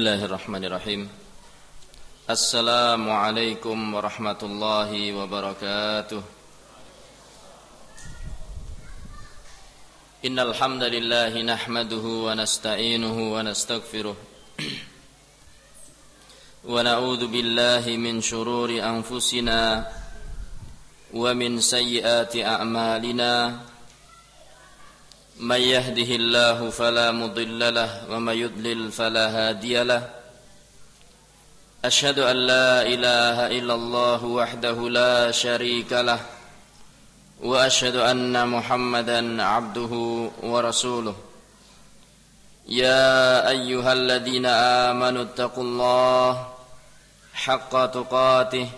Bismillahirrahmanirrahim. Assalamualaikum warahmatullahi wabarakatuh. Innal hamdalillah nahmaduhu wa nasta'inuhu wa nastaghfiruh. Wa na'udzu billahi min shururi anfusina wa min sayyiati a'malina. Man yahdihillahu fala mudilla lahu wa may yudlil fala hadiya lahu. Asyhadu an la ilaha illallah wahdahu la syarika lahu wa asyhadu anna Muhammadan abduhu wa rasuluh. Ya ayyuhalladzina amanu taqullaha haqqa tuqatih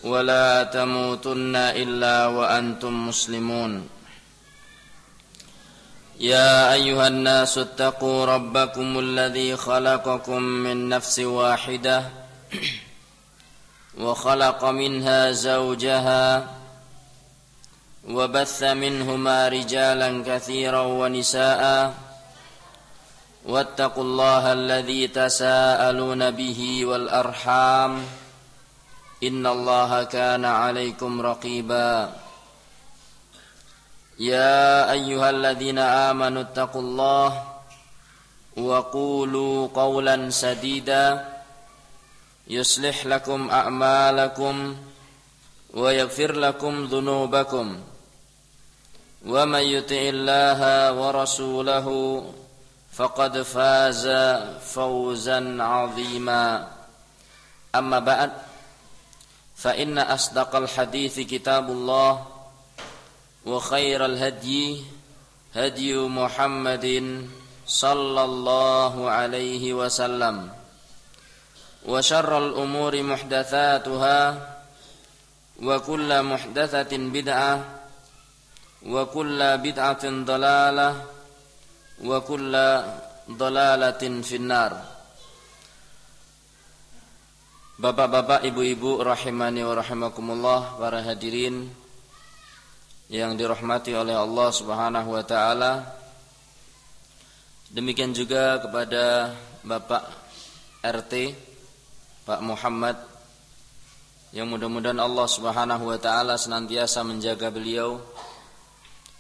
wa la tamutunna illa wa antum muslimun. يا أيها الناس اتقوا ربكم الذي خلقكم من نفس واحدة وخلق منها زوجها وبث منهما رجالا كثيرا ونساء واتقوا الله الذي تساءلون به والأرحام إن الله كان عليكم رقيبا يا أيها الذين آمنوا اتقوا الله وقولوا قولا سديدا يصلح لكم أعمالكم ويغفر لكم ذنوبكم ومن يطع الله ورسوله فقد فاز فوزا عظيما أما بعد فإن أصدق الحديث كتاب الله وخير الهدي هدي محمد صلى الله عليه وسلم وشر الأمور محدثاتها وكل محدثة بدعة وكل بدعة ضلالة وكل ضلالة في النار. Bapak-bapak, ibu-ibu rahimani wa rahimakumullah, para hadirin yang dirahmati oleh Allah Subhanahu wa taala. Demikian juga kepada Bapak RT Pak Muhammad, yang mudah-mudahan Allah Subhanahu wa taala senantiasa menjaga beliau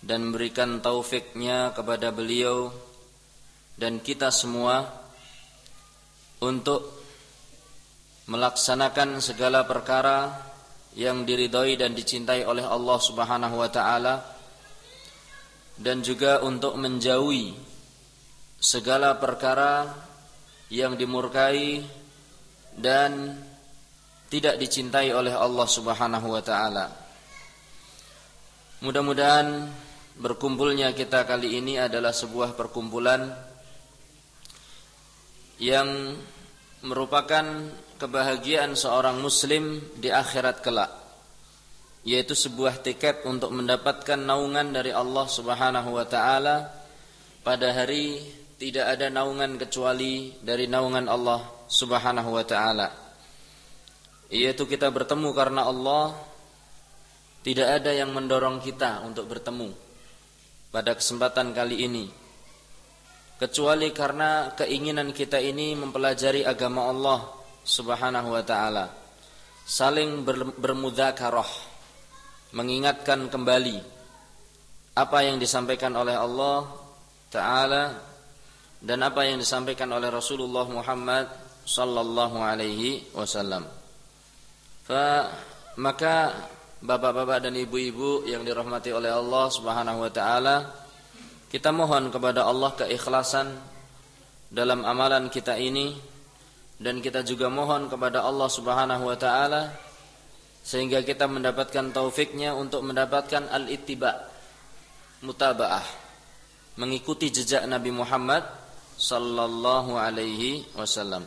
dan memberikan taufiknya kepada beliau dan kita semua untuk melaksanakan segala perkara yang diridhai dan dicintai oleh Allah Subhanahu wa taala, dan juga untuk menjauhi segala perkara yang dimurkai dan tidak dicintai oleh Allah Subhanahu wa taala. Mudah-mudahan berkumpulnya kita kali ini adalah sebuah perkumpulan yang merupakan kebahagiaan seorang muslim di akhirat kelak, yaitu sebuah tiket untuk mendapatkan naungan dari Allah Subhanahu wa taala. Pada hari tidak ada naungan kecuali dari naungan Allah Subhanahu wa taala, yaitu kita bertemu karena Allah. Tidak ada yang mendorong kita untuk bertemu pada kesempatan kali ini kecuali karena keinginan kita ini mempelajari agama Allah Subhanahu wa ta'ala, saling bermudzakarah, mengingatkan kembali apa yang disampaikan oleh Allah Ta'ala dan apa yang disampaikan oleh Rasulullah Muhammad sallallahu alaihi wasallam. Maka bapak-bapak dan ibu-ibu yang dirahmati oleh Allah Subhanahu wa ta'ala, kita mohon kepada Allah keikhlasan dalam amalan kita ini, dan kita juga mohon kepada Allah Subhanahu wa ta'ala sehingga kita mendapatkan taufiknya untuk mendapatkan al-ittiba, mutaba'ah, mengikuti jejak Nabi Muhammad sallallahu alaihi wasallam.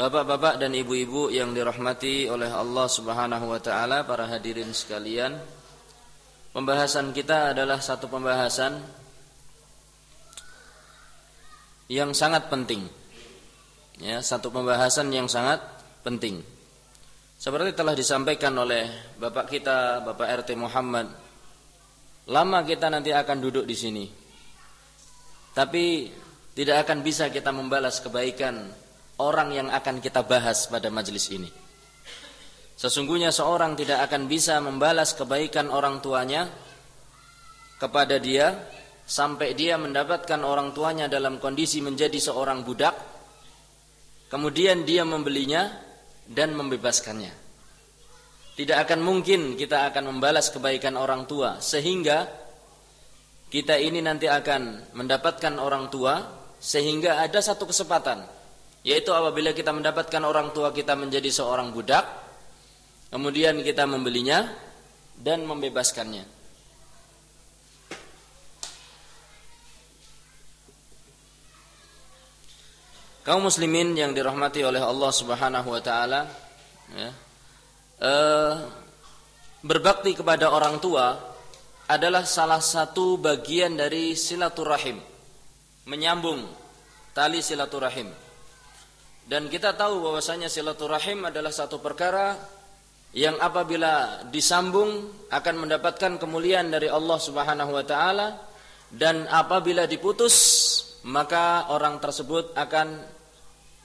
Bapak-bapak dan ibu-ibu yang dirahmati oleh Allah Subhanahu wa ta'ala, para hadirin sekalian, pembahasan kita adalah satu pembahasan yang sangat penting. Ya, satu pembahasan yang sangat penting. Seperti telah disampaikan oleh Bapak kita, Bapak RT Muhammad, lama kita nanti akan duduk di sini. Tapi tidak akan bisa kita membalas kebaikan orang yang akan kita bahas pada majelis ini. Sesungguhnya seorang tidak akan bisa membalas kebaikan orang tuanya kepada dia sampai dia mendapatkan orang tuanya dalam kondisi menjadi seorang budak, kemudian dia membelinya dan membebaskannya. Tidak akan mungkin kita akan membalas kebaikan orang tua sehingga kita ini nanti akan mendapatkan orang tua, sehingga ada satu kesempatan, yaitu apabila kita mendapatkan orang tua kita menjadi seorang budak, kemudian kita membelinya dan membebaskannya. Kaum muslimin yang dirahmati oleh Allah Subhanahu wa taala, ya, berbakti kepada orang tua adalah salah satu bagian dari silaturahim, menyambung tali silaturahim. Dan kita tahu bahwasanya silaturahim adalah satu perkara yang apabila disambung akan mendapatkan kemuliaan dari Allah Subhanahu wa taala, dan apabila diputus maka orang tersebut akan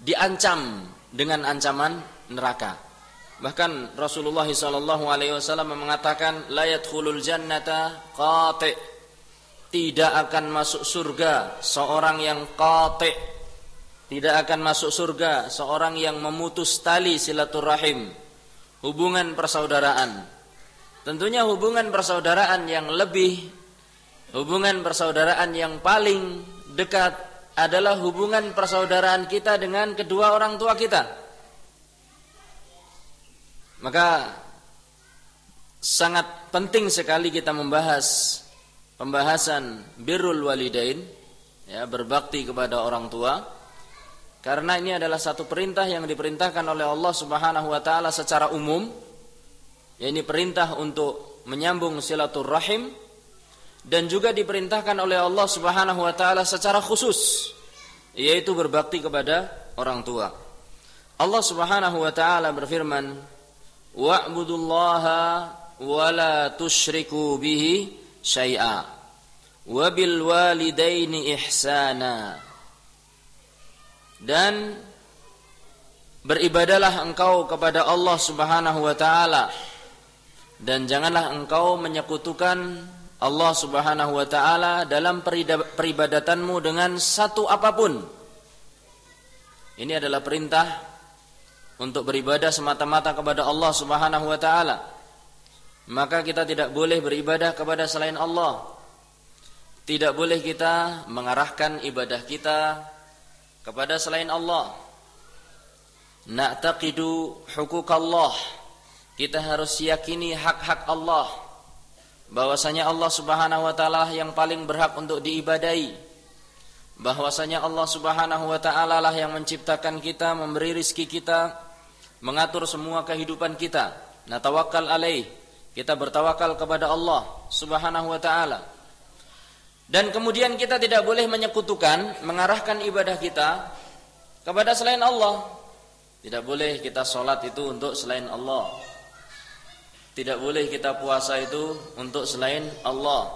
diancam dengan ancaman neraka. Bahkan Rasulullah SAW mengatakan la yadkhulul jannata qati', tidak akan masuk surga seorang yang qati', tidak akan masuk surga seorang yang memutus tali silaturahim, hubungan persaudaraan. Tentunya hubungan persaudaraan yang yang paling dekat adalah hubungan persaudaraan kita dengan kedua orang tua kita. Maka sangat penting sekali kita membahas pembahasan birrul walidain, ya, berbakti kepada orang tua. Karena ini adalah satu perintah yang diperintahkan oleh Allah Subhanahu wa taala secara umum. Ini perintah untuk menyambung silaturahim, dan juga diperintahkan oleh Allah Subhanahu wa taala secara khusus, yaitu berbakti kepada orang tua. Allah Subhanahu wa taala berfirman, "Wa'budullaha wa la tusyriku bihi syai'a wa bil walidaini ihsana." Dan beribadalah engkau kepada Allah Subhanahu wa taala, dan janganlah engkau menyekutukan Allah Subhanahu wa taala dalam peribadatanmu dengan satu apapun. Ini adalah perintah untuk beribadah semata-mata kepada Allah Subhanahu wa taala. Maka kita tidak boleh beribadah kepada selain Allah. Tidak boleh kita mengarahkan ibadah kita kepada selain Allah. Na'taqidu huquqallah, kita harus yakini hak-hak Allah, bahwasanya Allah Subhanahu wa taala yang paling berhak untuk diibadahi, bahwasanya Allah Subhanahu wa taala lah yang menciptakan kita, memberi rizki kita, mengatur semua kehidupan kita. Natawakkal alaih, kita bertawakal kepada Allah Subhanahu wa taala. Dan kemudian kita tidak boleh menyekutukan, mengarahkan ibadah kita kepada selain Allah. Tidak boleh kita sholat itu untuk selain Allah. Tidak boleh kita puasa itu untuk selain Allah.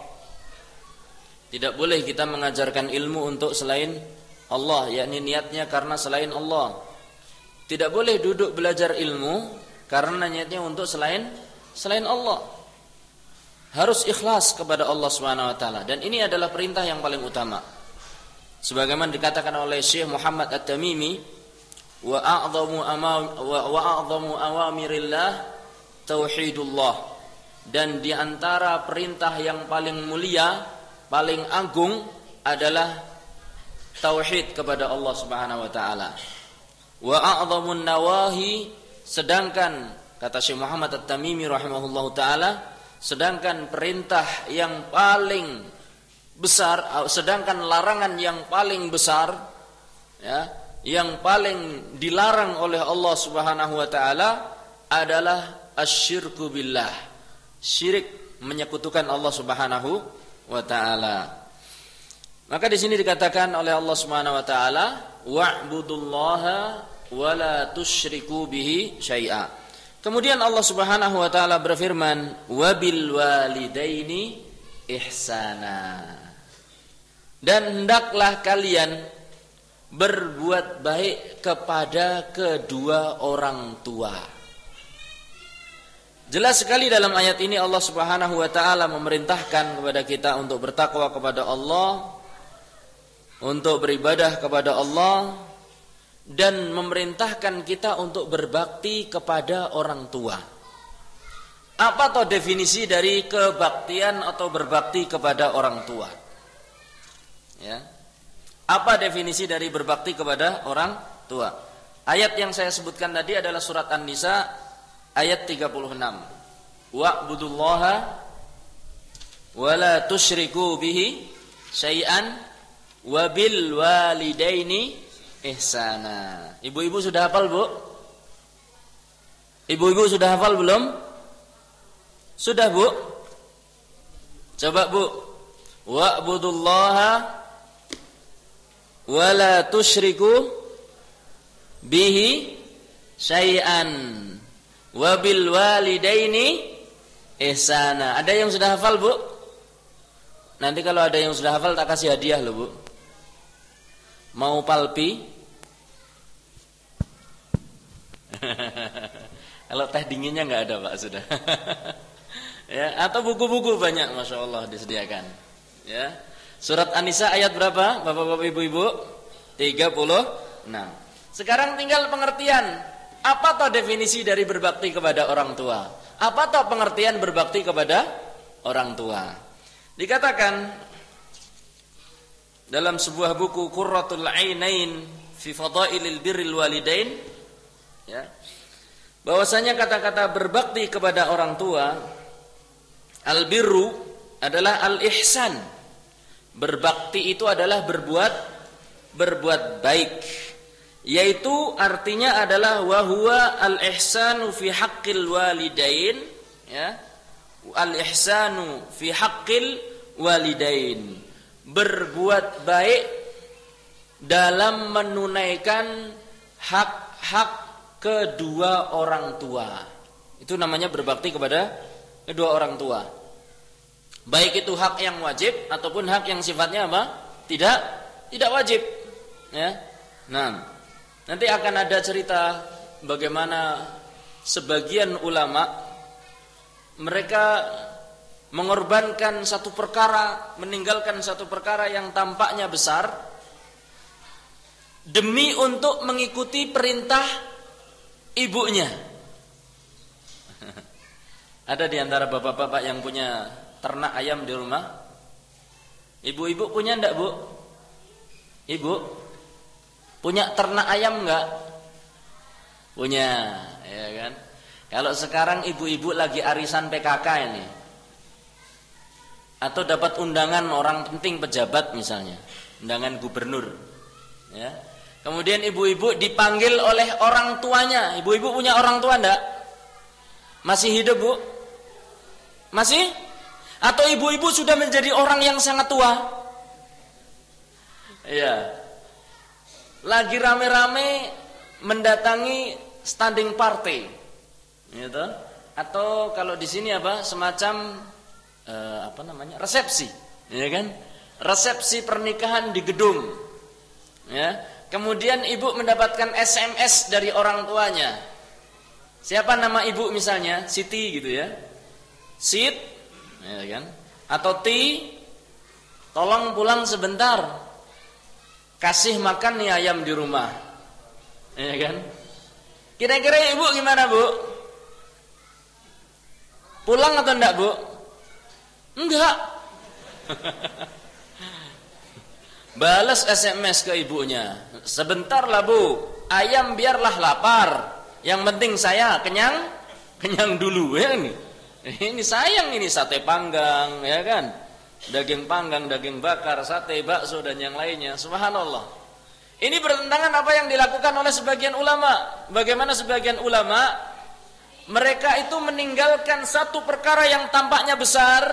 Tidak boleh kita mengajarkan ilmu untuk selain Allah, yakni niatnya karena selain Allah. Tidak boleh duduk belajar ilmu karena niatnya untuk selain Allah. Harus ikhlas kepada Allah Subhanahu wa taala, dan ini adalah perintah yang paling utama. Sebagaimana dikatakan oleh Syekh Muhammad At-Tamimi, wa a'dhamu awamirillah tauhidullah, dan di antara perintah yang paling mulia, paling agung adalah tauhid kepada Allah Subhanahu wa taala. Wa a'dhamun nawahi, sedangkan kata Syekh Muhammad At-Tamimi rahimahullahu taala, sedangkan perintah yang paling besar, sedangkan larangan yang paling besar, ya, yang paling dilarang oleh Allah Subhanahu wa taala adalah asyirku billah, syirik, menyekutukan Allah Subhanahu wa taala. Maka di sini dikatakan oleh Allah Subhanahu wa taala, wa'budullaha wa la tusyriku bihi syai'a. Kemudian Allah Subhanahu wa taala berfirman, wabil walidaini ihsana. Dan hendaklah kalian berbuat baik kepada kedua orang tua. Jelas sekali dalam ayat ini Allah Subhanahu wa taala memerintahkan kepada kita untuk bertakwa kepada Allah, untuk beribadah kepada Allah, dan memerintahkan kita untuk berbakti kepada orang tua. Apa toh definisi dari kebaktian atau berbakti kepada orang tua? Ya. Apa definisi dari berbakti kepada orang tua? Ayat yang saya sebutkan tadi adalah surat An-Nisa ayat 36. Wa'budullaha wa la tusyriku bihi syai'an wa bil walidaini ihsana. Ibu-ibu sudah hafal, Bu? Ibu-ibu sudah hafal belum? Sudah, Bu? Coba, Bu. Wa'budullaha wa la tusyriku bihi syai'an wa bil walidaini ihsana. Ada yang sudah hafal, Bu? Nanti kalau ada yang sudah hafal tak kasih hadiah loh, Bu. Mau palpi? Kalau teh dinginnya nggak ada, Pak, sudah. Ya, atau buku-buku banyak, masya Allah disediakan. Ya, surat An-Nisa ayat berapa, Bapak-bapak, Ibu-ibu? 36. Sekarang tinggal pengertian. Apa toh definisi dari berbakti kepada orang tua? Apa toh pengertian berbakti kepada orang tua? Dikatakan dalam sebuah buku Qurratul Ainain fi Fadailil Birril Walidain, ya, bahwasanya kata-kata berbakti kepada orang tua, al-birru adalah al-ihsan. Berbakti itu adalah berbuat baik, yaitu artinya adalah wa huwa al-ihsanu fi haqqil walidain, ya. Al-ihsanu fi haqqil walidain. Berbuat baik dalam menunaikan hak-hak kedua orang tua. Itu namanya berbakti kepada kedua orang tua. Baik itu hak yang wajib ataupun hak yang sifatnya apa? Tidak wajib. Ya. Nah, nanti akan ada cerita bagaimana sebagian ulama mereka mengorbankan satu perkara, meninggalkan satu perkara yang tampaknya besar demi untuk mengikuti perintah ibunya. Ada di antara bapak-bapak yang punya ternak ayam di rumah? Ibu-ibu punya enggak, Bu? Ibu punya ternak ayam enggak? Punya, ya kan? Kalau sekarang ibu-ibu lagi arisan PKK ini, atau dapat undangan orang penting, pejabat misalnya, undangan gubernur, ya. Kemudian ibu-ibu dipanggil oleh orang tuanya. Ibu-ibu punya orang tua enggak? Masih hidup, Bu? Masih? Atau ibu-ibu sudah menjadi orang yang sangat tua? Iya. Lagi rame-rame mendatangi standing party, gitu. Atau kalau di sini apa? Semacam resepsi, ya kan? Resepsi pernikahan di gedung, ya. Kemudian ibu mendapatkan SMS dari orang tuanya. Siapa nama ibu misalnya? Siti gitu ya. Sit, ya kan? Atau Ti, tolong pulang sebentar. Kasih makan nih ayam di rumah. Ya kan? Kira-kira ibu gimana, Bu? Pulang atau enggak, Bu? Enggak. Balas SMS ke ibunya. Sebentar lah, Bu. Ayam biarlah lapar. Yang penting saya kenyang dulu, ya ini. Ini sayang ini sate panggang, ya kan? Daging panggang, daging bakar, sate, bakso dan yang lainnya. Subhanallah. Ini bertentangan apa yang dilakukan oleh sebagian ulama. Bagaimana sebagian ulama mereka itu meninggalkan satu perkara yang tampaknya besar,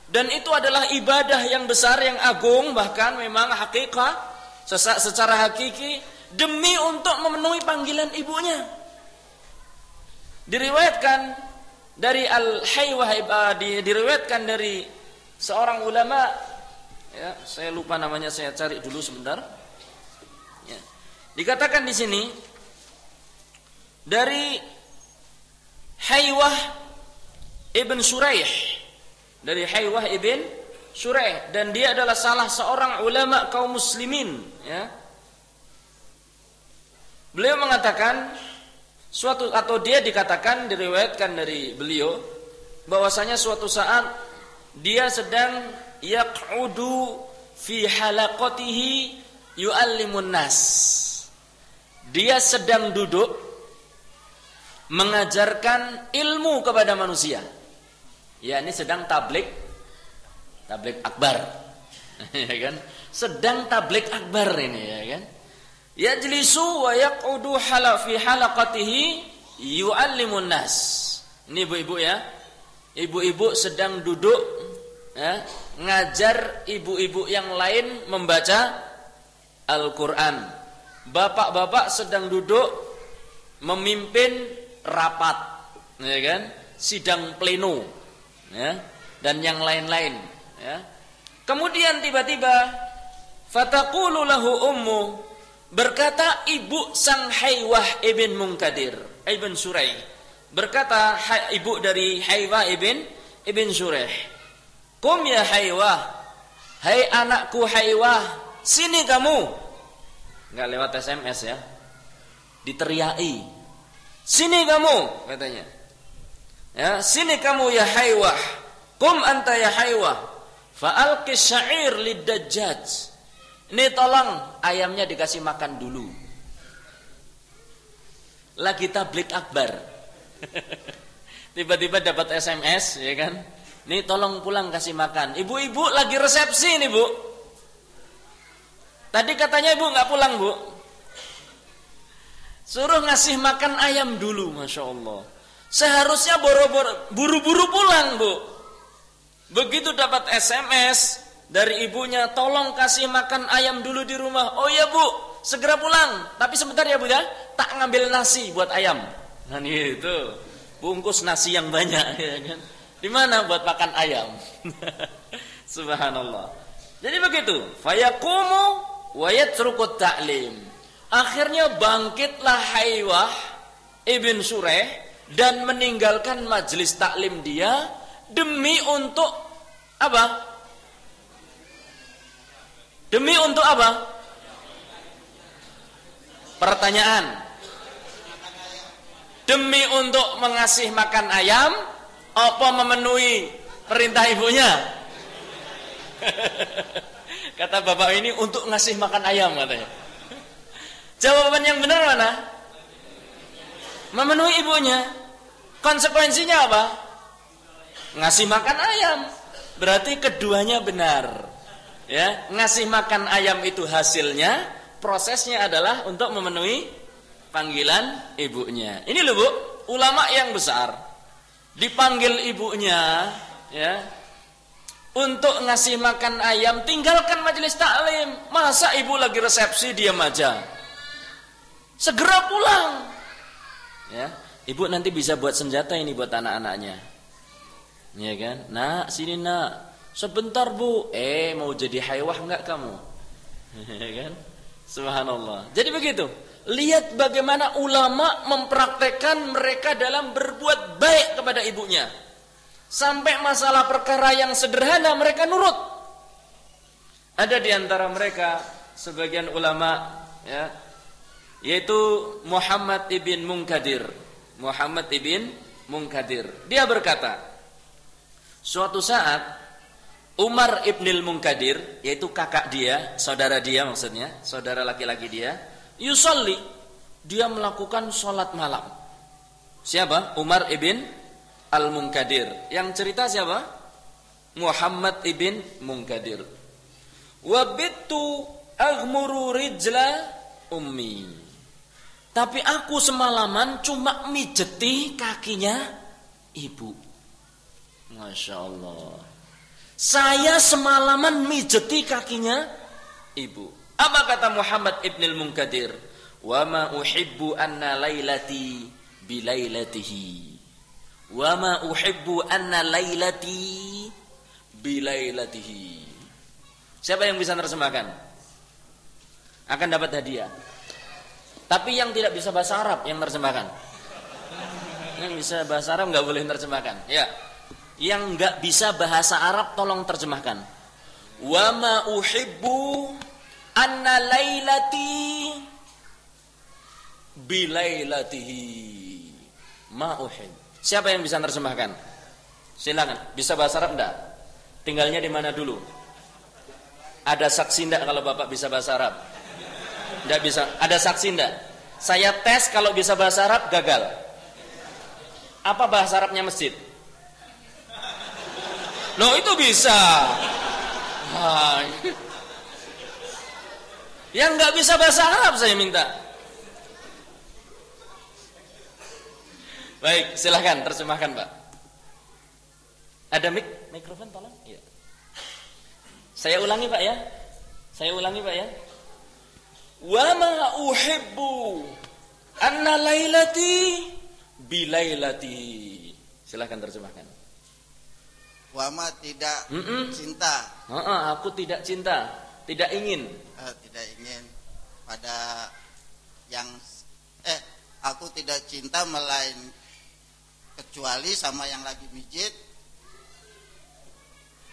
dan itu adalah ibadah yang besar, yang agung, bahkan memang hakikat, secara hakiki, demi untuk memenuhi panggilan ibunya. Diriwayatkan dari Al-Haywah, diriwayatkan dari seorang ulama, ya, saya lupa namanya, saya cari dulu sebentar. Dikatakan di sini dari Haywah ibn Shuraih, dari Haywah ibn Shuraih, dan dia adalah salah seorang ulama kaum muslimin, ya. Beliau mengatakan dia dikatakan, diriwayatkan dari beliau bahwasanya suatu saat dia sedang yaq'udu fi halaqatihi yu'allimun nas. Dia sedang duduk mengajarkan ilmu kepada manusia. Ya, ini sedang tabligh akbar. Ya kan? Sedang tabligh akbar ini, ya kan? Yajlisu wa yaq'udu fi halaqatihi yu'allimun nas. Ini ibu-ibu ya. Ibu-ibu sedang duduk, ya, ngajar ibu-ibu yang lain membaca Al-Qur'an. Bapak-bapak sedang duduk memimpin rapat, ya kan? Sidang pleno, ya, dan yang lain-lain, ya. Kemudian tiba-tiba fataqulu lahu ummu, berkata ibu sang Haywah ibn Munkadir ibn Shuraih, berkata ibu dari Haywah ibn Shuraih, "Kum ya Haywah, hai anakku Haywah, sini kamu." Enggak lewat SMS ya. Diteriaki. "Sini kamu," katanya. Ya, "Sini kamu ya Haywah. Kum anta ya Haywah, fa'alqi sya'ir lid-dajjaj." Ini tolong ayamnya dikasih makan dulu. Lagi tabligh akbar. Tiba-tiba dapat SMS, ya kan? Nih tolong pulang kasih makan. Ibu-ibu lagi resepsi nih, Bu. Tadi katanya ibu nggak pulang, Bu. Suruh ngasih makan ayam dulu, Masya Allah. Seharusnya buru-buru pulang, Bu. Begitu dapat SMS dari ibunya, tolong kasih makan ayam dulu di rumah. "Oh iya Bu, segera pulang. Tapi sebentar ya Bu ya, tak ngambil nasi buat ayam." Nah itu, bungkus nasi yang banyak, ya kan? Di mana buat makan ayam? Subhanallah. Jadi begitu. Fayaqumu wa yatrukut ta'lim. Akhirnya bangkitlah Haywah ibn Shuraih dan meninggalkan majelis taklim dia demi untuk apa? Demi untuk apa? Pertanyaan. Demi untuk mengasih makan ayam, apa memenuhi perintah ibunya? Kata bapak ini untuk ngasih makan ayam katanya. Jawaban yang benar mana? Memenuhi ibunya. Konsekuensinya apa? Ngasih makan ayam. Berarti keduanya benar. Ya, ngasih makan ayam itu hasilnya, prosesnya adalah untuk memenuhi panggilan ibunya. Ini loh Bu, ulama yang besar dipanggil ibunya, ya, untuk ngasih makan ayam, tinggalkan majelis taklim. Masa ibu lagi resepsi diam aja? Segera pulang. Ya, ibu nanti bisa buat senjata ini buat anak-anaknya. Ya kan? "Nak, sini nak. Sebentar Bu." Mau jadi Haywah enggak kamu? Ya kan? Subhanallah. Jadi begitu. Lihat bagaimana ulama mempraktekkan mereka dalam berbuat baik kepada ibunya. Sampai masalah perkara yang sederhana mereka nurut. Ada di antara mereka sebagian ulama, ya, yaitu Muhammad ibn Munkadir. Muhammad ibn Munkadir. Dia berkata, suatu saat Umar ibnil Munkadir, yaitu kakak dia, saudara dia maksudnya, saudara laki-laki dia, yusolli, dia melakukan sholat malam. Siapa? Umar ibn al-Munkadir. Yang cerita siapa? Muhammad ibn Munkadir. Wabittu aghmuru rijla ummi. Tapi aku semalaman cuma mijeti kakinya ibu. Masya Allah. Saya semalaman mijeti kakinya ibu. Apa kata Muhammad ibn al-Munkadir? Wa ma uhibbu anna lailati bilailatihi. Wa ma uhibbu anna lailati bilailatihi. Siapa yang bisa terjemahkan? Akan dapat hadiah. Tapi yang tidak bisa bahasa Arab yang terjemahkan. Yang bisa bahasa Arab nggak boleh terjemahkan. Ya. Yang nggak bisa bahasa Arab tolong terjemahkan. Wa ma uhibbu anna lailati bilailatihi ma uhib. Siapa yang bisa terjemahkan? Silakan. Bisa bahasa Arab enggak? Tinggalnya di mana dulu? Ada saksi enggak kalau Bapak bisa bahasa Arab? Enggak bisa. Ada saksi enggak? Saya tes kalau bisa bahasa Arab gagal. Apa bahasa Arabnya masjid? Loh itu bisa. Yang enggak bisa bahasa Arab saya minta. Baik, silahkan terjemahkan Pak. Ada mikrofon tolong? Iya. Saya ulangi Pak ya. Wa ma uhibbu anna lailati bilailati. Silahkan terjemahkan. Wa ma tidak cinta. Aku tidak cinta, tidak ingin. Tidak ingin pada yang aku tidak cinta kecuali sama yang lagi mijit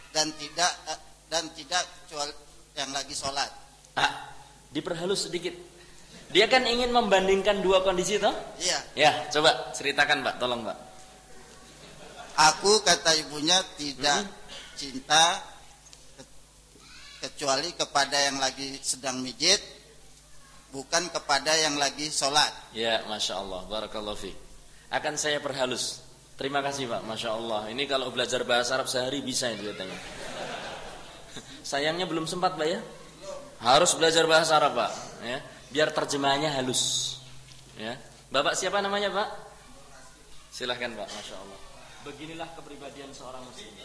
dan tidak kecuali yang lagi sholat. Diperhalus sedikit. Dia kan ingin membandingkan dua kondisi toh? Iya. Ya, coba ceritakan Pak, tolong Pak. Aku kata ibunya tidak cinta kecuali kepada yang lagi sedang mijit, bukan kepada yang lagi sholat. Ya, Masya Allah, barakallahu fiik. Akan saya perhalus. Terima kasih Pak, Masya Allah. Ini kalau belajar bahasa Arab sehari bisa itu katanya. Sayangnya belum sempat Pak ya. Harus belajar bahasa Arab Pak, ya, biar terjemahannya halus. Ya, Bapak siapa namanya Pak? Silahkan Pak, Masya Allah. Beginilah kepribadian seorang muslim.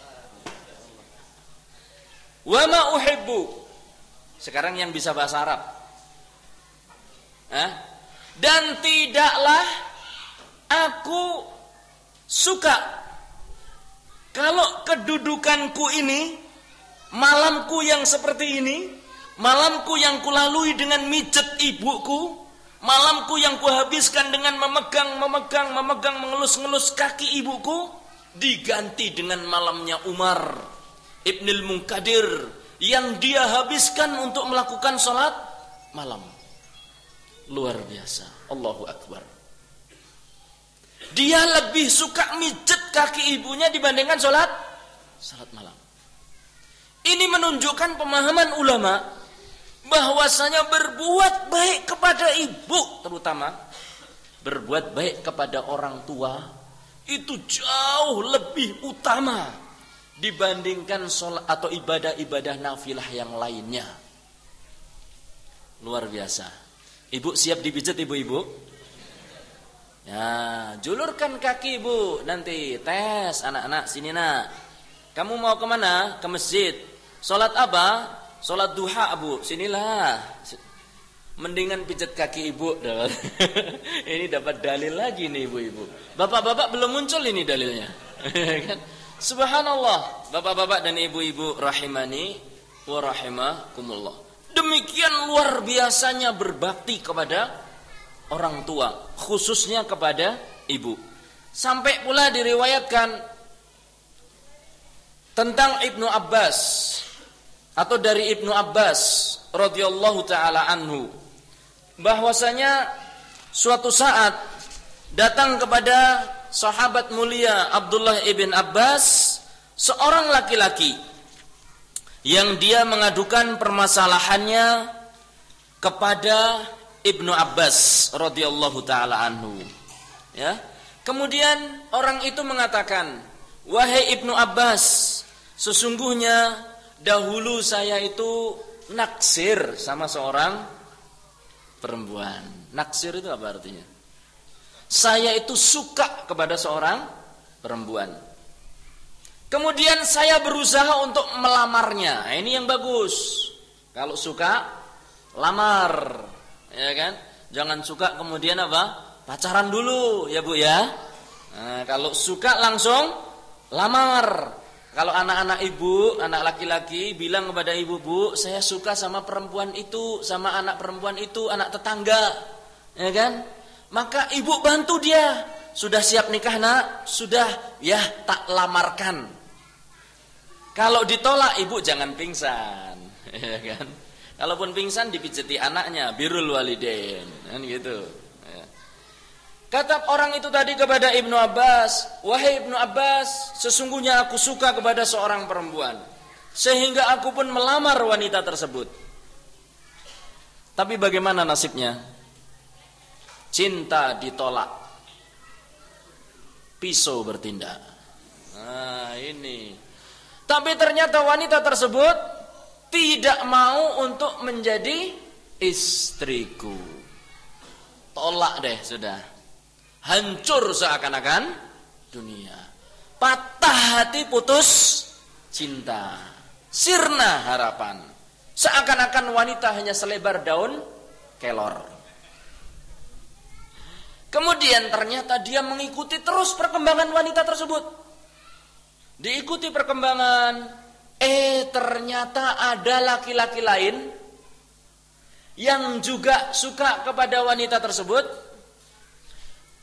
Wa ma uhibbu. Sekarang yang bisa bahasa Arab. Dan tidaklah aku suka kalau kedudukanku ini, malamku yang seperti ini, malamku yang kulalui dengan mijet ibuku, malamku yang kuhabiskan dengan memegang, mengelus-ngelus kaki ibuku, diganti dengan malamnya Umar Ibnul Munkadir yang dia habiskan untuk melakukan sholat malam. Luar biasa. Allahu Akbar. Dia lebih suka mijet kaki ibunya dibandingkan sholat malam. Ini menunjukkan pemahaman ulama bahwasanya berbuat baik kepada ibu, terutama berbuat baik kepada orang tua, itu jauh lebih utama dibandingkan sholat atau ibadah-ibadah nafilah yang lainnya. Luar biasa. Ibu siap dipijat ibu-ibu? Ya, julurkan kaki ibu. Nanti tes anak-anak sini nak. Kamu mau kemana? Ke masjid. Sholat apa? Sholat duha bu. Sinilah. Mendingan pijat kaki ibu. Ini dapat dalil lagi nih ibu-ibu. Bapak-bapak belum muncul ini dalilnya. Subhanallah. Bapak-bapak dan ibu-ibu rahimani wa rahimakumullah. Demikian luar biasanya berbakti kepada orang tua, khususnya kepada ibu. Sampai pula diriwayatkan tentang Ibnu Abbas atau dari Ibnu Abbas radhiyallahu taala anhu, bahwasanya suatu saat datang kepada sahabat mulia Abdullah ibn Abbas seorang laki-laki yang dia mengadukan permasalahannya kepada Ibnu Abbas radhiyallahu taala anhu. Ya. Kemudian orang itu mengatakan, "Wahai Ibnu Abbas, sesungguhnya dahulu saya itu naksir sama seorang perempuan." Naksir itu apa artinya? Saya itu suka kepada seorang perempuan. Kemudian saya berusaha untuk melamarnya. Nah, ini yang bagus. Kalau suka, lamar. Ya kan? Jangan suka kemudian apa? Pacaran dulu ya Bu ya. Nah, kalau suka langsung lamar. Kalau anak-anak ibu, anak laki-laki bilang kepada ibu, "Bu, saya suka sama perempuan itu, sama anak perempuan itu, anak tetangga." Ya kan? Maka ibu bantu dia. Sudah siap nikah nak? Sudah, ya tak lamarkan. Kalau ditolak ibu jangan pingsan, ya kan? Kalaupun pingsan dipijeti anaknya, birrul walidain, kan gitu. Ya. Kata orang itu tadi kepada Ibnu Abbas, wahai Ibnu Abbas, sesungguhnya aku suka kepada seorang perempuan, sehingga aku pun melamar wanita tersebut. Tapi bagaimana nasibnya? Cinta ditolak, pisau bertindak. Nah ini. Tapi ternyata wanita tersebut tidak mau untuk menjadi istriku. Tolak deh sudah. Hancur seakan-akan dunia. Patah hati, putus cinta. Sirna harapan. Seakan-akan wanita hanya selebar daun kelor. Kemudian ternyata dia mengikuti terus perkembangan wanita tersebut. Diikuti perkembangan, ternyata ada laki-laki lain yang juga suka kepada wanita tersebut.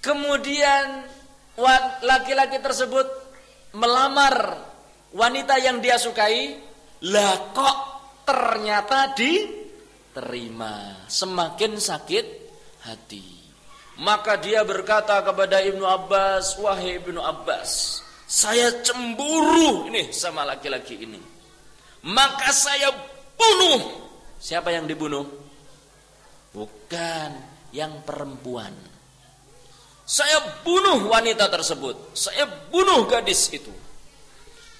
Kemudian laki-laki tersebut melamar wanita yang dia sukai. Lah kok ternyata diterima. Semakin sakit hati. Maka dia berkata kepada Ibnu Abbas, wahai Ibnu Abbas, saya cemburu ini sama laki-laki ini. Maka saya bunuh. Siapa yang dibunuh? Bukan, yang perempuan. Saya bunuh wanita tersebut. Saya bunuh gadis itu.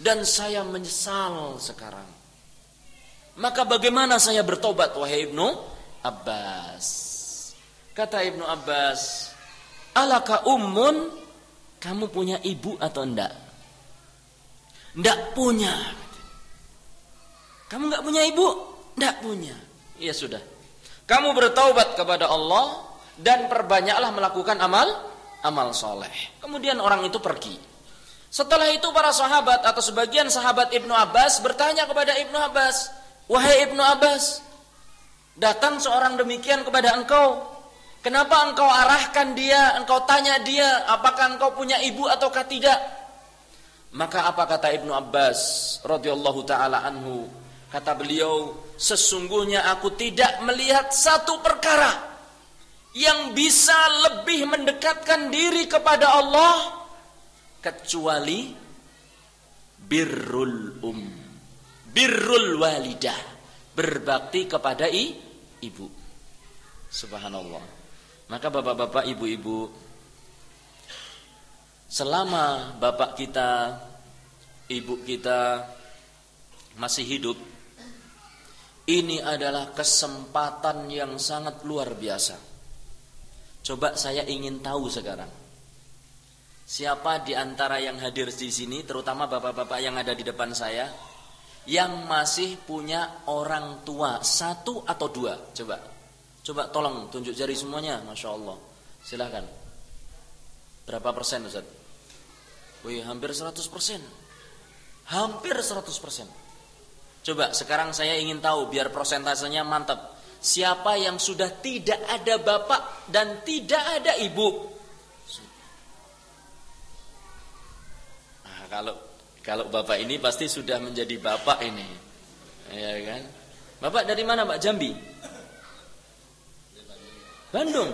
Dan saya menyesal sekarang. Maka bagaimana saya bertobat, wahai Ibnu Abbas? Kata Ibnu Abbas, alaka ummun, kamu punya ibu atau enggak? Enggak punya. Kamu enggak punya ibu? Enggak punya. Ya sudah. Kamu bertaubat kepada Allah dan perbanyaklah melakukan amal soleh. Kemudian orang itu pergi. Setelah itu para sahabat atau sebagian sahabat Ibnu Abbas bertanya kepada Ibnu Abbas, wahai Ibnu Abbas, datang seorang demikian kepada engkau. Kenapa engkau arahkan dia, engkau tanya dia, apakah engkau punya ibu ataukah tidak? Maka apa kata Ibnu Abbas radhiyallahu taala anhu? Kata beliau, sesungguhnya aku tidak melihat satu perkara yang bisa lebih mendekatkan diri kepada Allah kecuali birrul walidah, berbakti kepada ibu. Subhanallah. Maka bapak-bapak, ibu-ibu, selama bapak kita, ibu kita masih hidup, ini adalah kesempatan yang sangat luar biasa. Coba saya ingin tahu sekarang, siapa di antara yang hadir di sini, terutama bapak-bapak yang ada di depan saya, yang masih punya orang tua, satu atau dua? Coba tolong tunjuk jari semuanya, Masya Allah. Silahkan. Berapa persen Ustaz? Wih, hampir 100%. Hampir 100%. Coba sekarang saya ingin tahu biar persentasenya mantap. Siapa yang sudah tidak ada bapak dan tidak ada ibu? Nah, kalau bapak ini pasti sudah menjadi bapak ini. Ya kan? Bapak dari mana, Pak? Jambi? Bandung.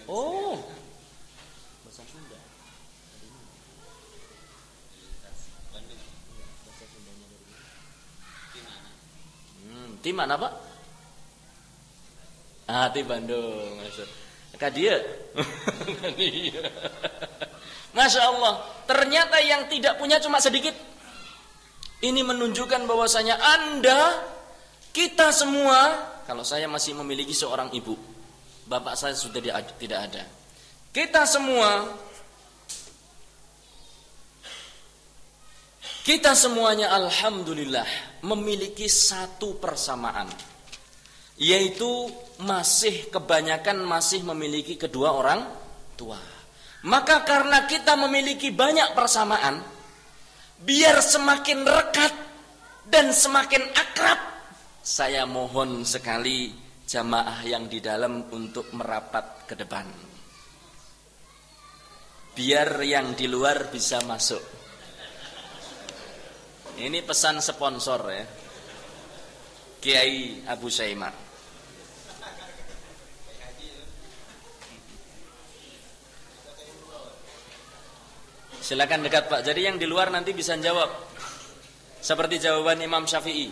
Oh. Bahasa Sunda. Di mana, Pak? Di Bandung. Kak dia. Masya Allah. Ternyata yang tidak punya cuma sedikit. Ini menunjukkan bahwasanya Anda, kita semua, kalau saya masih memiliki seorang ibu, bapak saya sudah tidak ada. Kita semuanya alhamdulillah memiliki satu persamaan, yaitu kebanyakan masih memiliki kedua orang tua. Maka karena kita memiliki banyak persamaan, biar semakin rekat dan semakin akrab, saya mohon sekali, jamaah yang di dalam untuk merapat ke depan. Biar yang di luar bisa masuk. Ini pesan sponsor ya. Kiai Abu Syaimah. Silakan dekat Pak. Jadi yang di luar nanti bisa jawab. Seperti jawaban Imam Syafi'i.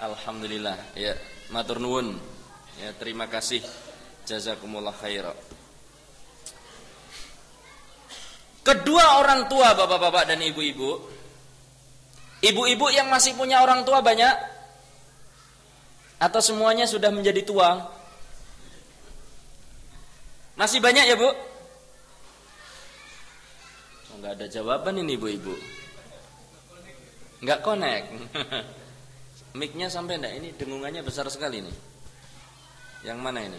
Alhamdulillah. Ya, matur nuwun. Ya, terima kasih. Jazakumullah khairan. Kedua orang tua bapak-bapak dan ibu-ibu. Ibu-ibu yang masih punya orang tua banyak? Atau semuanya sudah menjadi tua? Masih banyak ya Bu? Oh, nggak ada jawaban ini ibu-ibu. Nggak connect. Mic-nya sampai enggak? Ini dengungannya besar sekali nih. Yang mana ini?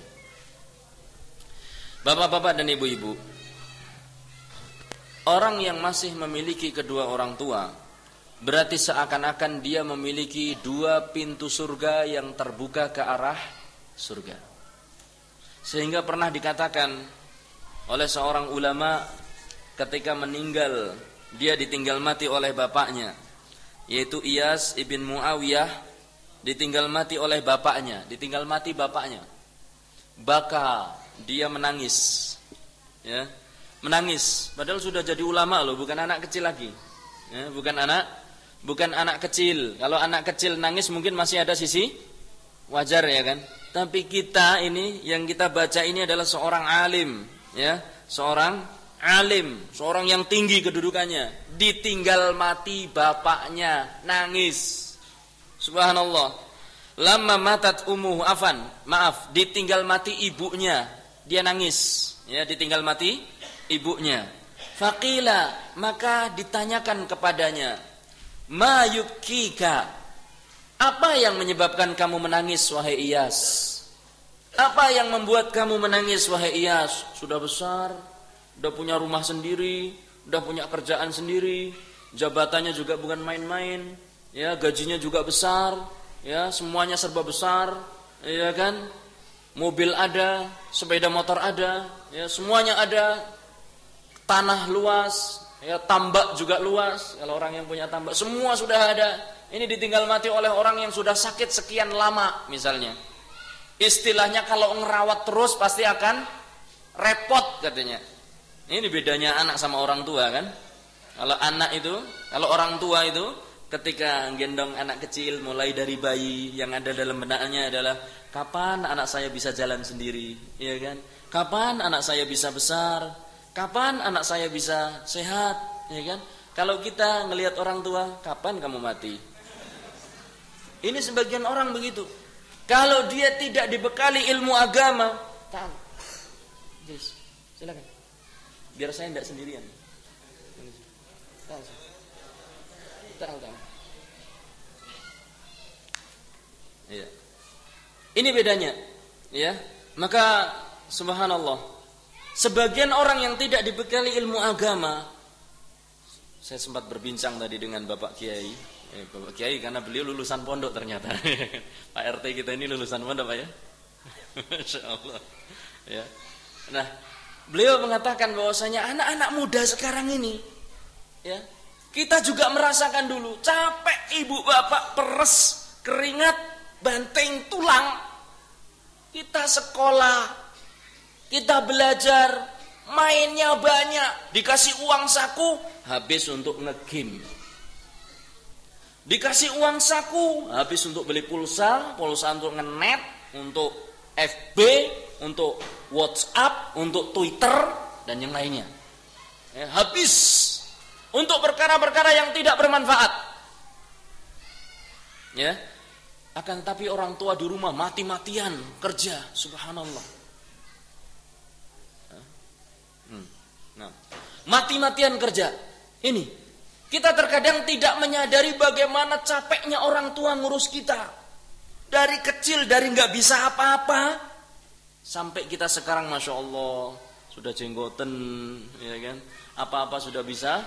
Bapak-bapak dan ibu-ibu, orang yang masih memiliki kedua orang tua berarti seakan-akan dia memiliki dua pintu surga yang terbuka ke arah surga. Sehingga pernah dikatakan oleh seorang ulama ketika meninggal, dia ditinggal mati oleh bapaknya, yaitu Iyas ibn Muawiyah, ditinggal mati oleh bapaknya, ditinggal mati bapaknya. Baka dia menangis, ya, menangis. Padahal sudah jadi ulama loh, bukan anak kecil lagi, ya, bukan anak kecil. Kalau anak kecil nangis mungkin masih ada sisi wajar ya kan. Tapi kita ini yang kita baca ini adalah seorang alim, ya, seorang alim, seorang yang tinggi kedudukannya, ditinggal mati bapaknya, nangis. Subhanallah. Lama matat maaf, ditinggal mati ibunya, dia nangis, ya, ditinggal mati ibunya. Faqila, maka ditanyakan kepadanya, ma yubkika, apa yang menyebabkan kamu menangis wahai Iyas? Apa yang membuat kamu menangis wahai Iyas? Sudah besar, sudah punya rumah sendiri, sudah punya kerjaan sendiri, jabatannya juga bukan main-main, ya, gajinya juga besar, ya, semuanya serba besar, ya kan? Mobil ada, sepeda motor ada, ya, semuanya ada. Tanah luas, ya, tambak juga luas. Kalau orang yang punya tambak, semua sudah ada. Ini ditinggal mati oleh orang yang sudah sakit sekian lama misalnya. Istilahnya kalau ngerawat terus pasti akan repot katanya. Ini bedanya anak sama orang tua kan. Kalau orang tua itu ketika gendong anak kecil mulai dari bayi, yang ada dalam benaknya adalah kapan anak saya bisa jalan sendiri, ya kan? Kapan anak saya bisa besar? Kapan anak saya bisa sehat, ya kan? Kalau kita ngelihat orang tua, kapan kamu mati? Ini sebagian orang begitu. Kalau dia tidak dibekali ilmu agama, silakan. Biar saya tidak sendirian. Ya. Ini bedanya, ya. Maka subhanallah, sebagian orang yang tidak dibekali ilmu agama, saya sempat berbincang tadi dengan Bapak Kiai, Bapak Kiai karena beliau lulusan pondok ternyata. Pak RT kita ini lulusan pondok Pak ya. Masya Allah. Ya. Nah, beliau mengatakan bahwasanya anak-anak muda sekarang ini, ya, kita juga merasakan dulu capek ibu bapak, peres, keringat, banting tulang. Kita sekolah, kita belajar, mainnya banyak, dikasih uang saku habis untuk nge-game. Dikasih uang saku habis untuk beli pulsa untuk nge-net, untuk FB, untuk WhatsApp, untuk Twitter dan yang lainnya. Ya, habis untuk perkara-perkara yang tidak bermanfaat. Ya. Akan tapi orang tua di rumah mati-matian kerja, subhanallah. Nah, mati-matian kerja. Ini kita terkadang tidak menyadari bagaimana capeknya orang tua ngurus kita. Dari kecil, dari nggak bisa apa-apa sampai kita sekarang masya Allah sudah jenggoten, ya kan? Apa-apa sudah bisa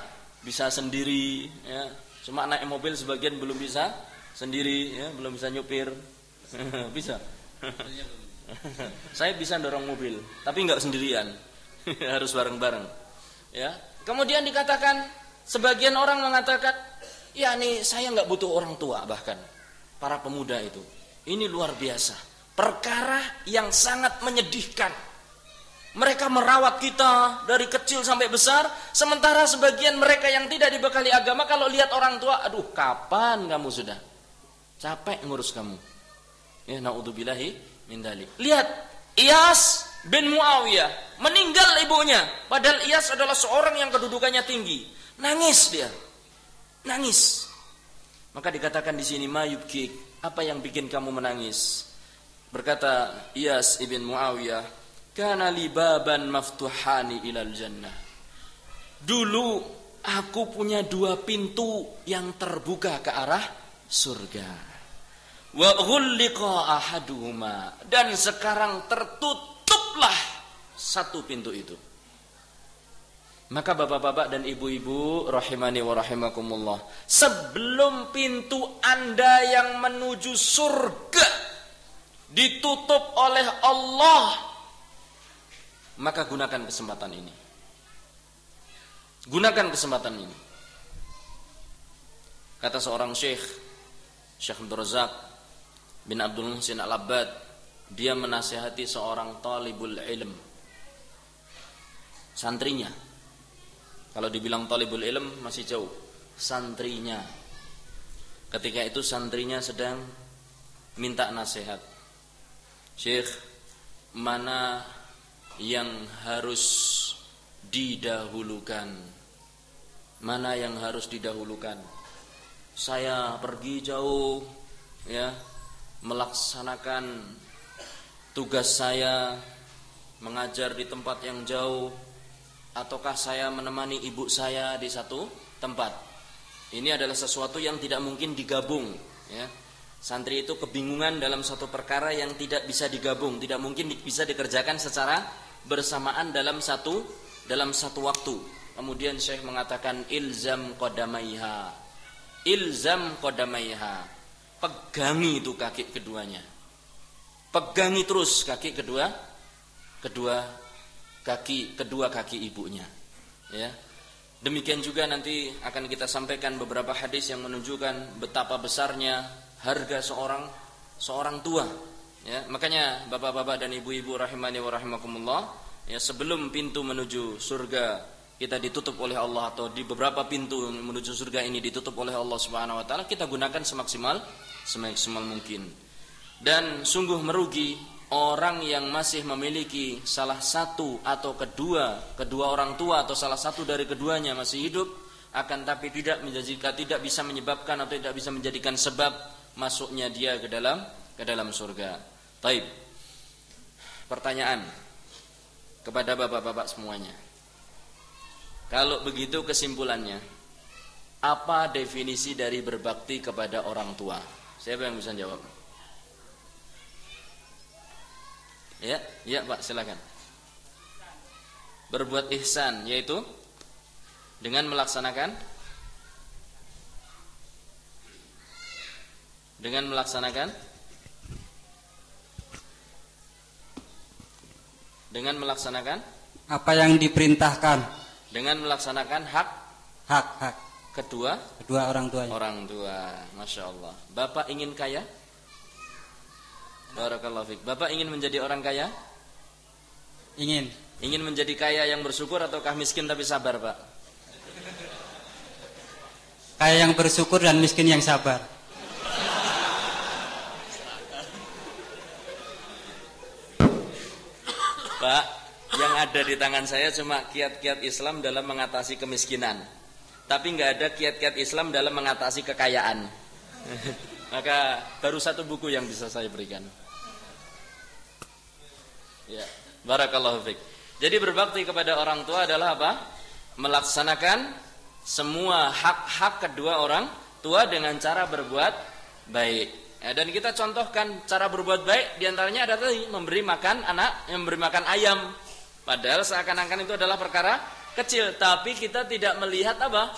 sendiri. Ya. Cuma naik mobil sebagian belum bisa sendiri, ya, belum bisa nyupir. Bisa. Saya bisa dorong mobil, tapi nggak sendirian. Harus bareng-bareng. Ya. Kemudian dikatakan, sebagian orang mengatakan, ya nih saya nggak butuh orang tua, bahkan para pemuda itu. Ini luar biasa. Perkara yang sangat menyedihkan. Mereka merawat kita dari kecil sampai besar, sementara sebagian mereka yang tidak dibekali agama kalau lihat orang tua, aduh kapan kamu sudah? Capek ngurus kamu. Ya, naudzubillahi min dzalik. Lihat, Iyas bin Muawiyah meninggal ibunya, padahal Iyas adalah seorang yang kedudukannya tinggi. Nangis dia. Nangis. Maka dikatakan di sini mayubkik, apa yang bikin kamu menangis? Berkata Iyas ibn Muawiyah, kana libaban maftuhani ilal jannah. Dulu aku punya 2 pintu yang terbuka ke arah surga. Wa ghulliqa ahaduhuma, dan sekarang tertutuplah 1 pintu itu. Maka bapak-bapak dan ibu-ibu rahimani wa rahimakumullah, sebelum pintu Anda yang menuju surga ditutup oleh Allah, maka gunakan kesempatan ini. Gunakan kesempatan ini. Kata seorang Syekh Abdul Razak bin Abdul Muhsin Al-Abbad, dia menasihati seorang talibul ilm, santrinya. Kalau dibilang talibul ilm masih jauh, santrinya. Ketika itu santrinya sedang minta nasihat. Syekh, mana yang harus didahulukan? Mana yang harus didahulukan? Saya pergi jauh, ya, melaksanakan tugas saya, mengajar di tempat yang jauh, ataukah saya menemani ibu saya di satu tempat? Ini adalah sesuatu yang tidak mungkin digabung, ya. Santri itu kebingungan dalam satu perkara yang tidak bisa digabung, tidak mungkin bisa dikerjakan secara bersamaan dalam satu waktu. Kemudian Syekh mengatakan ilzam qadamaiha. Ilzam qadamaiha. Pegangi itu kaki keduanya. Pegangi terus kaki kedua kaki ibunya. Ya. Demikian juga nanti akan kita sampaikan beberapa hadis yang menunjukkan betapa besarnya harga seorang tua. Ya, makanya bapak-bapak dan ibu-ibu rahimani wa rahimakumullah, ya, sebelum pintu menuju surga kita ditutup oleh Allah, atau di beberapa pintu menuju surga ini ditutup oleh Allah Subhanahu wa taala, kita gunakan semaksimal mungkin. Dan sungguh merugi orang yang masih memiliki salah satu atau kedua orang tua, atau salah satu dari keduanya masih hidup, akan tapi tidak bisa menyebabkan atau tidak bisa menjadikan sebab masuknya dia ke dalam surga. Taib. Pertanyaan kepada bapak-bapak semuanya. Kalau begitu kesimpulannya, apa definisi dari berbakti kepada orang tua? Siapa yang bisa jawab? Ya Pak, silakan. Berbuat ihsan, yaitu dengan melaksanakan apa yang diperintahkan, dengan melaksanakan hak kedua orang tuanya. Orang tua, masya Allah. Bapak ingin kaya? Barakallahu fiik. Bapak ingin menjadi orang kaya? Ingin menjadi kaya yang bersyukur ataukah miskin tapi sabar, Pak? Kaya yang bersyukur dan miskin yang sabar. Pak, yang ada di tangan saya cuma kiat-kiat Islam dalam mengatasi kemiskinan, tapi nggak ada kiat-kiat Islam dalam mengatasi kekayaan. Maka baru 1 buku yang bisa saya berikan. Ya, barakallahu fiik. Jadi berbakti kepada orang tua adalah apa? Melaksanakan semua hak-hak kedua orang tua dengan cara berbuat baik. Ya, dan kita contohkan cara berbuat baik diantaranya ada tadi memberi makan anak, memberi makan ayam. Padahal seakan-akan itu adalah perkara kecil, tapi kita tidak melihat apa?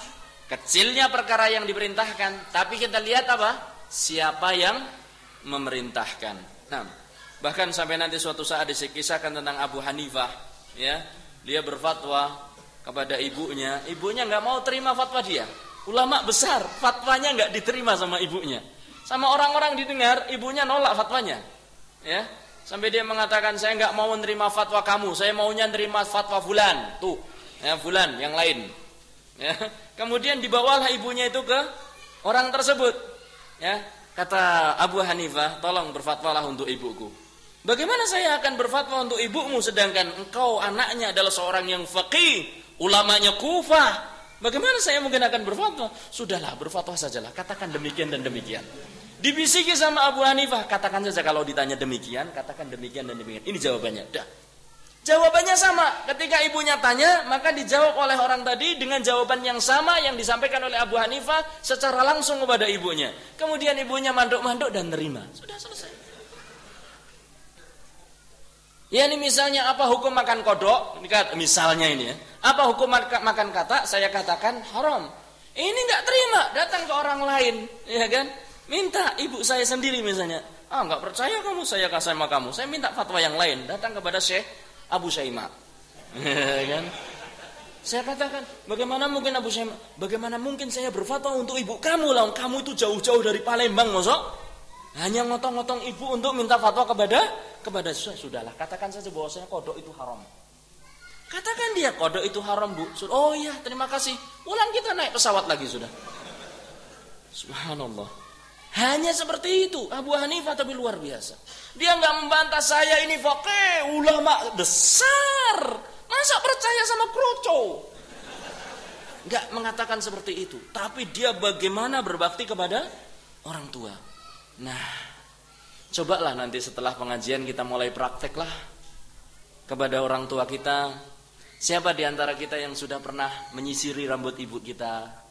Kecilnya perkara yang diperintahkan, tapi kita lihat apa? siapa yang memerintahkan. Nah, bahkan sampai nanti suatu saat dikisahkan tentang Abu Hanifah, ya, dia berfatwa kepada ibunya nggak mau terima fatwa dia. Ulama besar, fatwanya nggak diterima sama ibunya. Sama orang-orang didengar, ibunya nolak fatwanya, ya. Sampai dia mengatakan, saya nggak mau menerima fatwa kamu, saya maunya menerima fatwa fulan, tuh, ya, fulan yang lain. Ya. Kemudian dibawalah ibunya itu ke orang tersebut. Ya. Kata Abu Hanifah, tolong berfatwalah untuk ibuku. Bagaimana saya akan berfatwa untuk ibumu sedangkan engkau anaknya adalah seorang yang faqih, ulamanya Kufah. Bagaimana saya mungkin akan berfatwa? Sudahlah, berfatwa sajalah, katakan demikian dan demikian. Dibisiki sama Abu Hanifah, katakan saja kalau ditanya demikian, katakan demikian dan demikian. Ini jawabannya. Dah. Jawabannya sama. Ketika ibunya tanya, maka dijawab oleh orang tadi dengan jawaban yang sama yang disampaikan oleh Abu Hanifah secara langsung kepada ibunya. Kemudian ibunya manduk-manduk dan terima. Sudah selesai. Ya, ini misalnya apa hukum makan kodok? Misalnya ini ya. Apa hukum makan katak? Saya katakan haram. Ini nggak terima, datang ke orang lain, ya kan? Minta ibu saya sendiri misalnya. Nggak percaya kamu, saya kasih sama kamu. Saya minta fatwa yang lain. Datang kepada Syekh Abu Syaimah. Kan? Saya katakan, bagaimana mungkin Abu Syaimah? Bagaimana mungkin saya berfatwa untuk ibu kamu lah? Kamu itu jauh-jauh dari Palembang, mosok? Hanya ngotong-ngotong ibu untuk minta fatwa kepada Syekh. Sudahlah, katakan saja bahwasanya kodok itu haram. Katakan dia kodok itu haram, Bu. Oh iya, terima kasih. Pulang kita naik pesawat lagi sudah. Subhanallah. Hanya seperti itu Abu Hanifah, tapi luar biasa. Dia nggak membantah saya ini faqih, ulama besar. Masa percaya sama kroco? Nggak mengatakan seperti itu. Tapi dia bagaimana berbakti kepada orang tua. Nah, cobalah nanti setelah pengajian kita mulai prakteklah kepada orang tua kita. Siapa di antara kita yang sudah pernah menyisiri rambut ibu kita?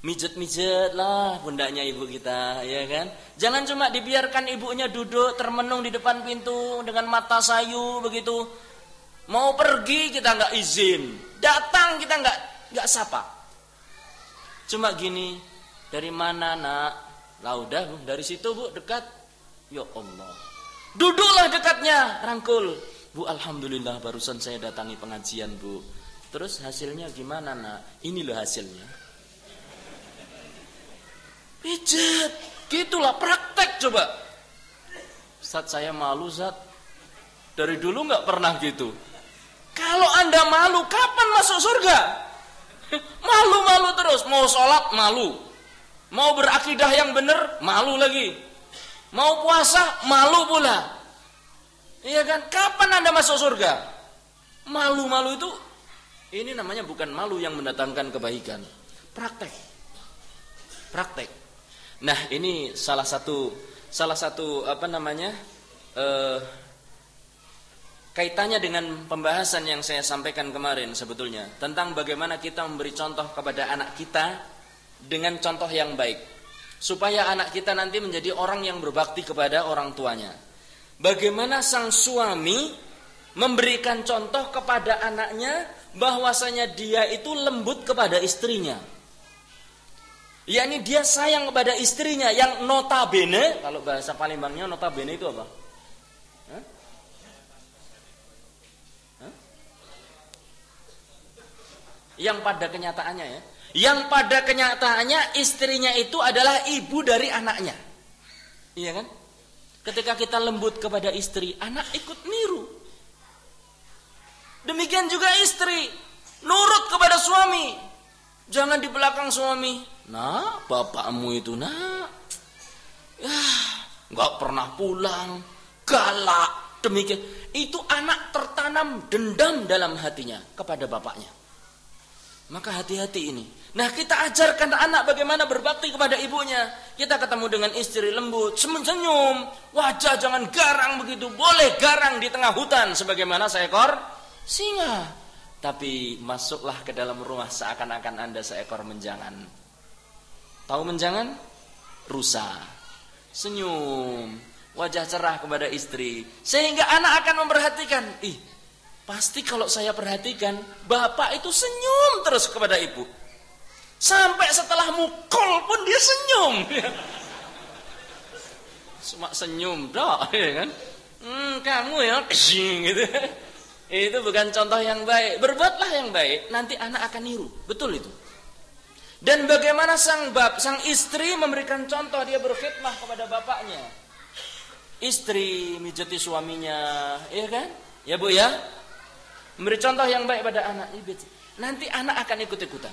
Mijet-mijet lah pundaknya ibu kita, ya kan? Jangan cuma dibiarkan ibunya duduk termenung di depan pintu dengan mata sayu begitu. Mau pergi kita nggak izin, datang kita nggak sapa. Cuma gini, dari mana nak? Lah udah Bu, dari situ Bu, dekat. Ya Allah. Duduklah dekatnya, rangkul. Bu, alhamdulillah barusan saya datangi pengajian Bu. Terus hasilnya gimana nak? Ini loh hasilnya. Pijet, gitulah praktek coba. Ustaz saya malu Ustaz. Dari dulu nggak pernah gitu. Kalau Anda malu, kapan masuk surga? Malu-malu terus, mau sholat malu, mau berakidah yang benar malu lagi, mau puasa malu pula. Iya kan? Kapan Anda masuk surga? Malu-malu itu, ini namanya bukan malu yang mendatangkan kebaikan. Praktek. Nah, ini salah satu kaitannya dengan pembahasan yang saya sampaikan kemarin sebetulnya tentang bagaimana kita memberi contoh kepada anak kita dengan contoh yang baik supaya anak kita nanti menjadi orang yang berbakti kepada orang tuanya. Bagaimana sang suami memberikan contoh kepada anaknya bahwasanya dia itu lembut kepada istrinya. Yakni dia sayang kepada istrinya yang notabene, kalau bahasa Palembangnya notabene itu apa? Hah? Yang pada kenyataannya ya. Yang pada kenyataannya istrinya itu adalah ibu dari anaknya. Iya kan? Ketika kita lembut kepada istri, anak ikut niru. Demikian juga istri, nurut kepada suami. Jangan di belakang suami. Nah, bapakmu itu nak, ya, nggak pernah pulang, galak, demikian. Itu anak tertanam dendam dalam hatinya kepada bapaknya. Maka hati-hati ini. Nah, kita ajarkan anak bagaimana berbakti kepada ibunya. Kita ketemu dengan istri lembut, senyum, wajah jangan garang begitu. Boleh garang di tengah hutan sebagaimana seekor singa. Tapi masuklah ke dalam rumah seakan-akan Anda seekor menjangan. Tahu menjangan? Rusa. Senyum, wajah cerah kepada istri. Sehingga anak akan memperhatikan, pasti kalau saya perhatikan, bapak itu senyum terus kepada ibu. Sampai setelah mukul pun dia senyum. cuma senyum dok, ya kan? Kamu ya, gitu. Itu bukan contoh yang baik. Berbuatlah yang baik, nanti anak akan niru. Betul itu. Dan bagaimana sang istri memberikan contoh, dia berkhidmah kepada bapaknya. Istri mijeti suaminya, ya kan? Ya Bu ya. Memberi contoh yang baik pada anak. Nanti anak akan ikut-ikutan.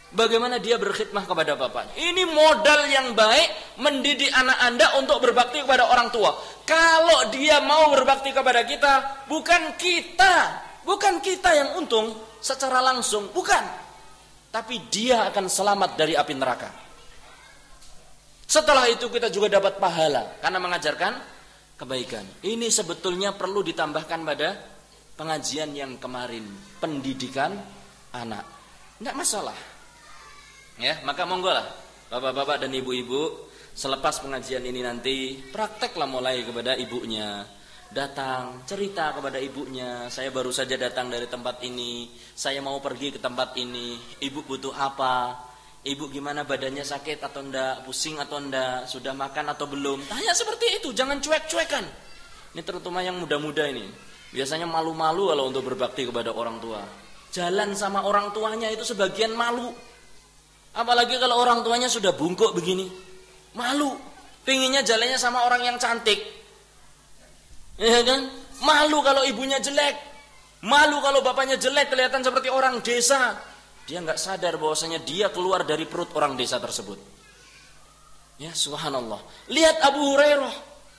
Bagaimana dia berkhidmah kepada bapaknya. Ini modal yang baik mendidik anak Anda untuk berbakti kepada orang tua. Kalau dia mau berbakti kepada kita, bukan kita yang untung secara langsung, bukan. Tapi dia akan selamat dari api neraka. Setelah itu kita juga dapat pahala karena mengajarkan kebaikan. Ini sebetulnya perlu ditambahkan pada pengajian yang kemarin, pendidikan anak. Enggak masalah. Ya, maka monggo lah bapak-bapak dan ibu-ibu, selepas pengajian ini nanti prakteklah mulai kepada ibunya. Datang, cerita kepada ibunya, saya baru saja datang dari tempat ini, saya mau pergi ke tempat ini, ibu butuh apa? Ibu gimana, badannya sakit atau enggak, pusing atau enggak, sudah makan atau belum? Tanya seperti itu, jangan cuek-cuekan. Ini terutama yang muda-muda ini, biasanya malu-malu kalau untuk berbakti kepada orang tua. Jalan sama orang tuanya itu sebagian malu. Apalagi kalau orang tuanya sudah bungkuk begini, malu. Pinginnya jalannya sama orang yang cantik, ya kan? Malu kalau ibunya jelek, malu kalau bapaknya jelek, kelihatan seperti orang desa. Dia nggak sadar bahwasanya dia keluar dari perut orang desa tersebut. Ya subhanallah. Lihat Abu Hurairah,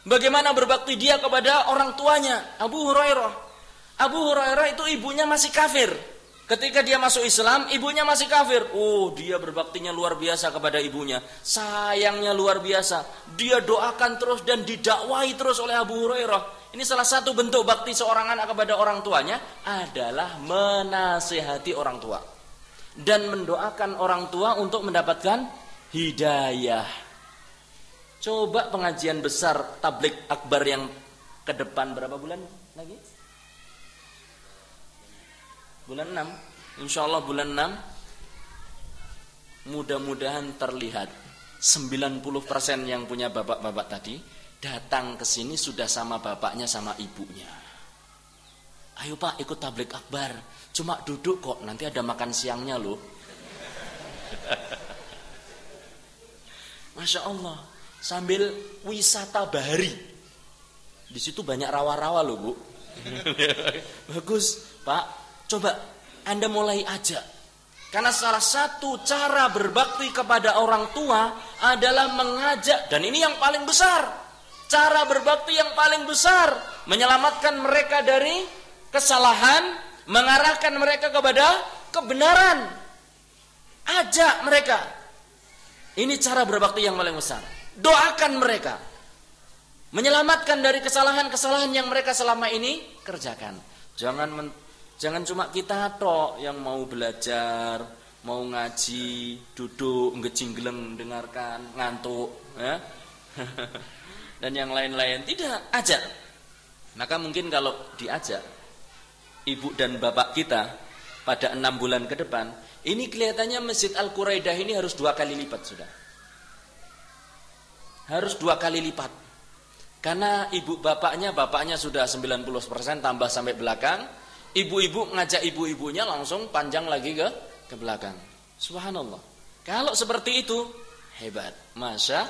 bagaimana berbakti dia kepada orang tuanya. Abu Hurairah itu ibunya masih kafir. Ketika dia masuk Islam, ibunya masih kafir. Oh, dia berbaktinya luar biasa kepada ibunya. Sayangnya luar biasa. Dia doakan terus dan didakwai terus oleh Abu Hurairah. Ini salah satu bentuk bakti seorang anak kepada orang tuanya adalah menasihati orang tua. Dan mendoakan orang tua untuk mendapatkan hidayah. Coba pengajian besar tabligh akbar yang ke depan berapa bulan lagi? Bulan 6, insya Allah bulan 6, mudah-mudahan terlihat 90% yang punya bapak-bapak tadi datang ke sini sudah sama bapaknya sama ibunya. Ayo Pak, ikut tabligh akbar, cuma duduk kok, nanti ada makan siangnya loh. Masya Allah, sambil wisata bahari. Di situ banyak rawa-rawa loh Bu. Bagus Pak. Coba Anda mulai aja. Karena salah satu cara berbakti kepada orang tua adalah mengajak. Dan ini yang paling besar. Cara berbakti yang paling besar. Menyelamatkan mereka dari kesalahan. Mengarahkan mereka kepada kebenaran. Ajak mereka. Ini cara berbakti yang paling besar. Doakan mereka. Menyelamatkan dari kesalahan-kesalahan yang mereka selama ini kerjakan. Jangan cuma kita tok yang mau belajar, mau ngaji, duduk, ngejinggleng, dengarkan, ngantuk, ya. Dan yang lain-lain. Tidak, ajak. Maka mungkin kalau diajak ibu dan bapak kita pada 6 bulan ke depan, ini kelihatannya Masjid Al-Quraidah ini harus 2 kali lipat sudah. Harus 2 kali lipat. Karena ibu bapaknya sudah 90% tambah sampai belakang. Ibu-ibu ngajak ibu-ibunya langsung panjang lagi ke belakang. Subhanallah. Kalau seperti itu hebat. Masya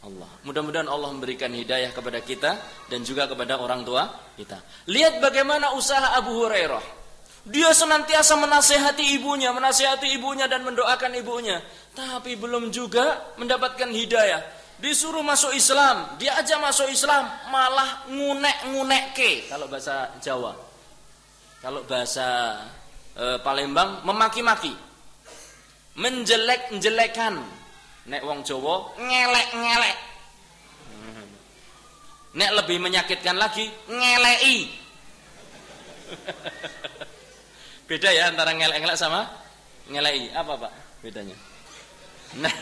Allah. Mudah-mudahan Allah memberikan hidayah kepada kita dan juga kepada orang tua kita. Lihat bagaimana usaha Abu Hurairah. Dia senantiasa menasihati ibunya dan mendoakan ibunya. Tapi belum juga mendapatkan hidayah. Disuruh masuk Islam, dia aja masuk Islam malah ngunek-ngunekke kalau bahasa Jawa. Kalau bahasa Palembang memaki-maki, menjelek-jelekan. Nek wong Jawa ngelek-ngelek. Nek lebih menyakitkan lagi ngelei. Beda ya antara ngelek-ngelek sama ngelei. Apa Pak bedanya? Nah,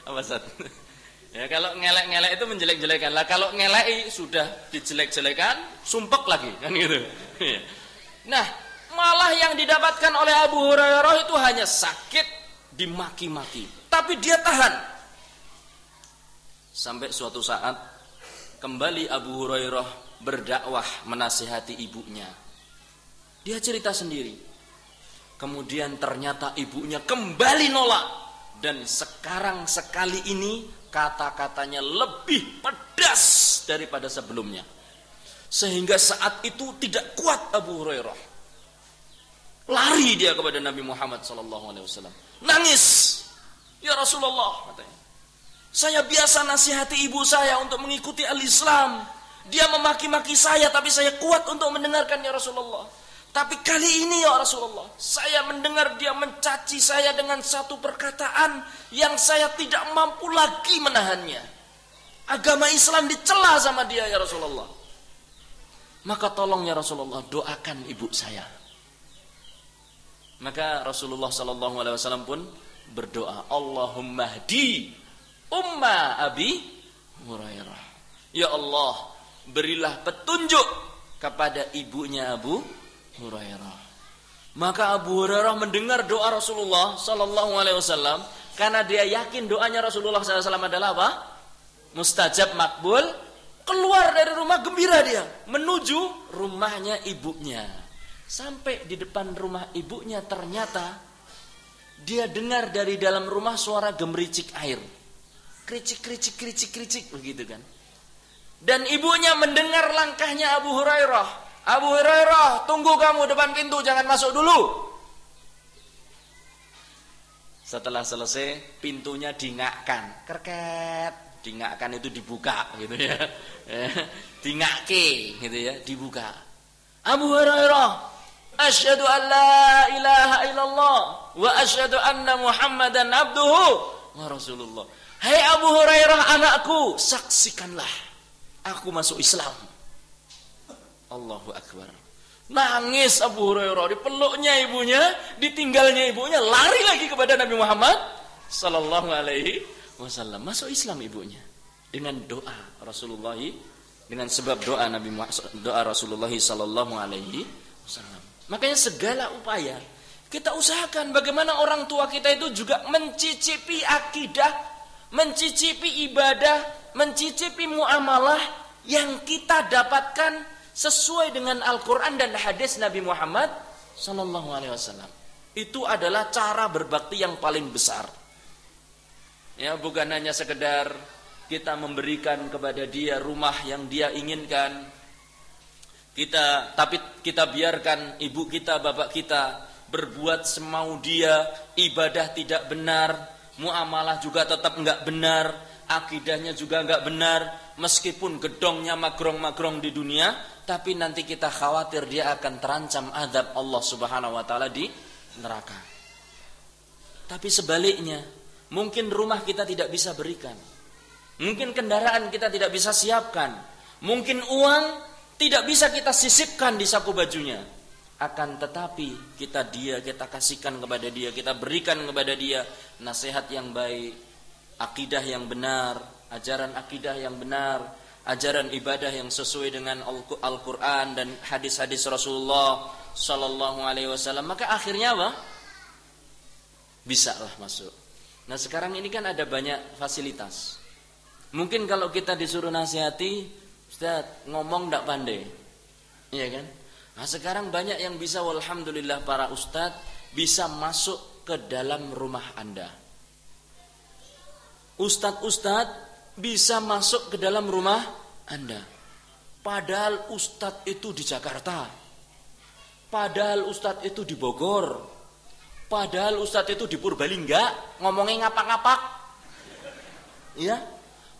apa Ustaz? Ya kalau ngelek-ngelek itu menjelek-jelekan lah. Kalau ngelei sudah dijelek-jelekan, sumpek lagi kan gitu. Nah, malah yang didapatkan oleh Abu Hurairah itu hanya sakit, dimaki-maki. Tapi dia tahan. Sampai suatu saat kembali Abu Hurairah berdakwah menasihati ibunya. Dia cerita sendiri. Kemudian ternyata ibunya kembali nolak. Dan sekarang sekali ini kata-katanya lebih pedas daripada sebelumnya. Sehingga saat itu tidak kuat Abu Hurairah. Lari dia kepada Nabi Muhammad SAW. Nangis. Ya Rasulullah, katanya. Saya biasa nasihati ibu saya untuk mengikuti al-Islam. Dia memaki-maki saya, tapi saya kuat untuk mendengarkan ya Rasulullah. Tapi kali ini ya Rasulullah, saya mendengar dia mencaci saya dengan satu perkataan yang saya tidak mampu lagi menahannya. Agama Islam dicela sama dia ya Rasulullah. Maka tolong ya Rasulullah, doakan ibu saya. Maka Rasulullah SAW pun berdoa, Allahumma hdi umma Abi Hurairah. Ya Allah, berilah petunjuk kepada ibunya Abu Hurairah. Maka Abu Hurairah mendengar doa Rasulullah SAW, karena dia yakin doanya Rasulullah SAW adalah apa? Mustajab, makbul. Keluar dari rumah gembira dia menuju rumahnya ibunya. Sampai di depan rumah ibunya ternyata dia dengar dari dalam rumah suara gemericik air. Kricik, kricik, kricik, kricik, begitu kan. Dan ibunya mendengar langkahnya Abu Hurairah. Abu Hurairah, tunggu kamu depan pintu, jangan masuk dulu. Setelah selesai, pintunya dingakkan. Kerket, dingakkan itu dibuka, gitu ya. Dingake, gitu ya, dibuka. Abu Hurairah, asyhadu an la ilaha illallah wa asyhadu anna Muhammadan abduhu wa rasulullah. Hai Abu Hurairah anakku, saksikanlah aku masuk Islam. Allahu Akbar. Nangis Abu Hurairah, dipeluknya ibunya, ditinggalnya ibunya, lari lagi kepada Nabi Muhammad sallallahu alaihi wasallam. Masuk Islam ibunya dengan doa Rasulullah, dengan sebab doa Nabi Muhammad, doa Rasulullah sallallahu alaihi wasallam. Makanya segala upaya kita usahakan bagaimana orang tua kita itu juga mencicipi akidah, mencicipi ibadah, mencicipi muamalah yang kita dapatkan sesuai dengan Al-Quran dan hadis Nabi Muhammad sallallahu alaihi wasallam. Itu adalah cara berbakti yang paling besar. Ya, bukan hanya sekedar kita memberikan kepada dia rumah yang dia inginkan. Tapi kita biarkan ibu kita, bapak kita berbuat semau dia, ibadah tidak benar, muamalah juga tetap enggak benar, akidahnya juga enggak benar, meskipun gedongnya magrong-magrong di dunia, tapi nanti kita khawatir dia akan terancam azab Allah Subhanahu wa taala di neraka. Tapi sebaliknya, mungkin rumah kita tidak bisa berikan, mungkin kendaraan kita tidak bisa siapkan, mungkin uang tidak bisa kita sisipkan di saku bajunya. Akan tetapi kita kasihkan kepada dia, kita berikan kepada dia nasihat yang baik, akidah yang benar, ajaran akidah yang benar, ajaran ibadah yang sesuai dengan Al-Quran dan hadis-hadis Rasulullah sallallahu alaihi wasallam. Maka akhirnya apa? Bisa lah masuk. Nah sekarang ini kan ada banyak fasilitas. Mungkin kalau kita disuruh nasihati, Ustaz ngomong tidak pandai, iya kan? Nah sekarang banyak yang bisa, walhamdulillah para ustadz bisa masuk ke dalam rumah Anda. Ustadz bisa masuk ke dalam rumah Anda. Padahal ustadz itu di Jakarta, padahal ustadz itu di Bogor, padahal ustadz itu di Purbalingga, ngomongnya ngapak-ngapak, ya.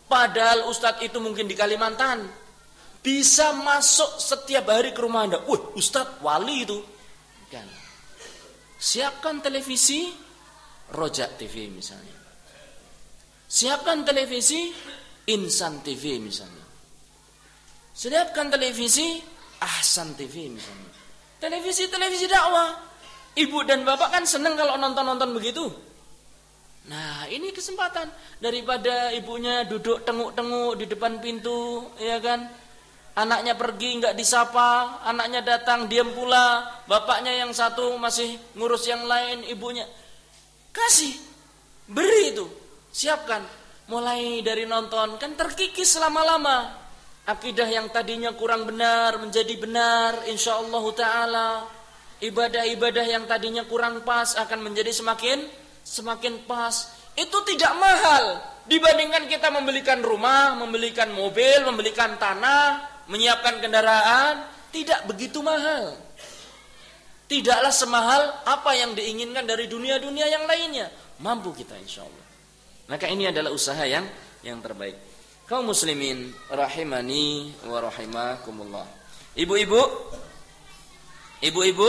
Padahal ustadz itu mungkin di Kalimantan. Bisa masuk setiap hari ke rumah Anda. Wah, Ustadz wali itu. Kan. Siapkan televisi Rojak TV misalnya. Siapkan televisi Insan TV misalnya. Siapkan televisi Ahsan TV misalnya. Televisi dakwah. Ibu dan bapak kan senang kalau nonton-nonton begitu. Nah, ini kesempatan. Daripada ibunya duduk tenguk-tenguk di depan pintu, ya kan? Anaknya pergi nggak disapa, anaknya datang diam pula, bapaknya yang satu masih ngurus yang lain, ibunya kasih, beri itu, siapkan. Mulai dari nonton kan terkikis lama-lama. Akidah yang tadinya kurang benar menjadi benar insyaallah taala. Ibadah-ibadah yang tadinya kurang pas akan menjadi semakin pas. Itu tidak mahal dibandingkan kita membelikan rumah, membelikan mobil, membelikan tanah, menyiapkan kendaraan. Tidak begitu mahal. Tidaklah semahal apa yang diinginkan dari dunia-dunia yang lainnya. Mampu kita insyaallah. Maka ini adalah usaha yang terbaik. Kaum muslimin rahimani wa rahimakumullah. Ibu-ibu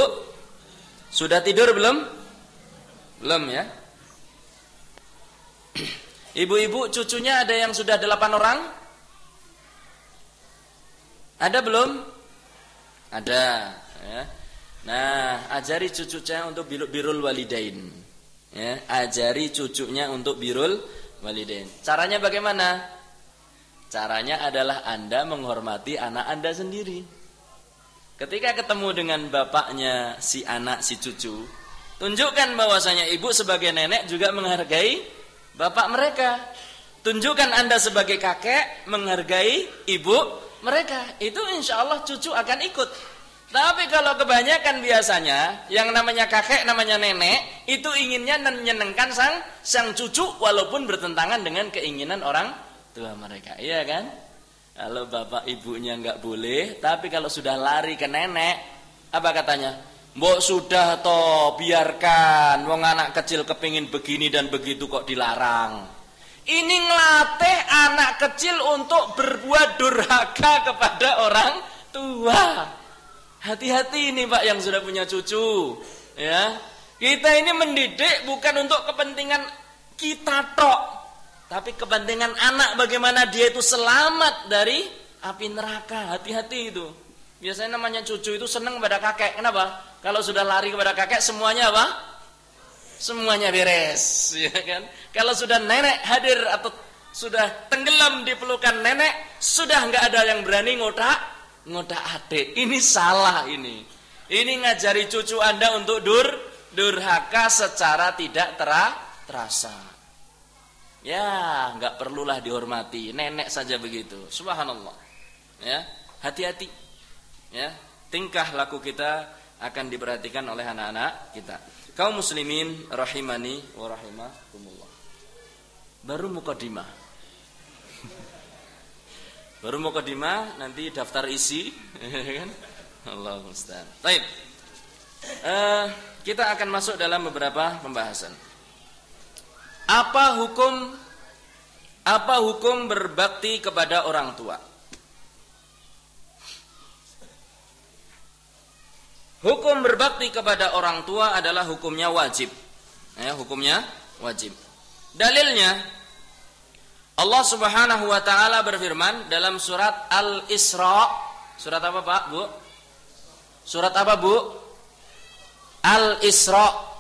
sudah tidur belum? Belum ya? Ibu-ibu cucunya ada yang sudah 8 orang? Ada belum? Ada ya. Nah, ajari cucunya untuk birrul walidain. Ya, ajari cucunya untuk birrul walidain. Caranya bagaimana? Caranya adalah Anda menghormati anak Anda sendiri. Ketika ketemu dengan bapaknya si anak, si cucu, tunjukkan bahwasanya ibu sebagai nenek juga menghargai bapak mereka. Tunjukkan Anda sebagai kakek menghargai ibu mereka. Itu insya Allah cucu akan ikut. Tapi kalau kebanyakan biasanya yang namanya kakek, namanya nenek, itu inginnya menyenangkan sang cucu walaupun bertentangan dengan keinginan orang tua mereka. Iya kan? Kalau bapak ibunya nggak boleh, tapi kalau sudah lari ke nenek, apa katanya? Mbok sudah toh, biarkan wong anak kecil kepingin begini dan begitu kok dilarang. Ini ngelatih anak kecil untuk berbuat durhaka kepada orang tua. Hati-hati ini Pak yang sudah punya cucu, ya. Kita ini mendidik bukan untuk kepentingan kita tok, tapi kepentingan anak bagaimana dia itu selamat dari api neraka. Hati-hati itu. Biasanya namanya cucu itu senang kepada kakek. Kenapa? Kalau sudah lari kepada kakek semuanya apa? Semuanya beres, ya kan? Kalau sudah nenek hadir atau sudah tenggelam di pelukan nenek, sudah nggak ada yang berani ngotak adik. Ini salah ini. Ini ngajari cucu Anda untuk durhaka secara tidak terasa. Ya, nggak perlulah dihormati. Nenek saja begitu. Subhanallah. Ya, hati-hati. Ya, tingkah laku kita akan diperhatikan oleh anak-anak kita. Kaum muslimin rahimani wa rahimakumullah. Baru mukadimah. Baru mukadimah, nanti daftar isi, kan? Allahu musta'an. Baik. Kita akan masuk dalam beberapa pembahasan. Apa hukum berbakti kepada orang tua? Hukum berbakti kepada orang tua adalah hukumnya wajib. Ya, hukumnya wajib. Dalilnya Allah Subhanahu wa taala berfirman dalam surat Al-Isra. Surat apa, Pak, Bu? Surat apa, Bu? Al-Isra.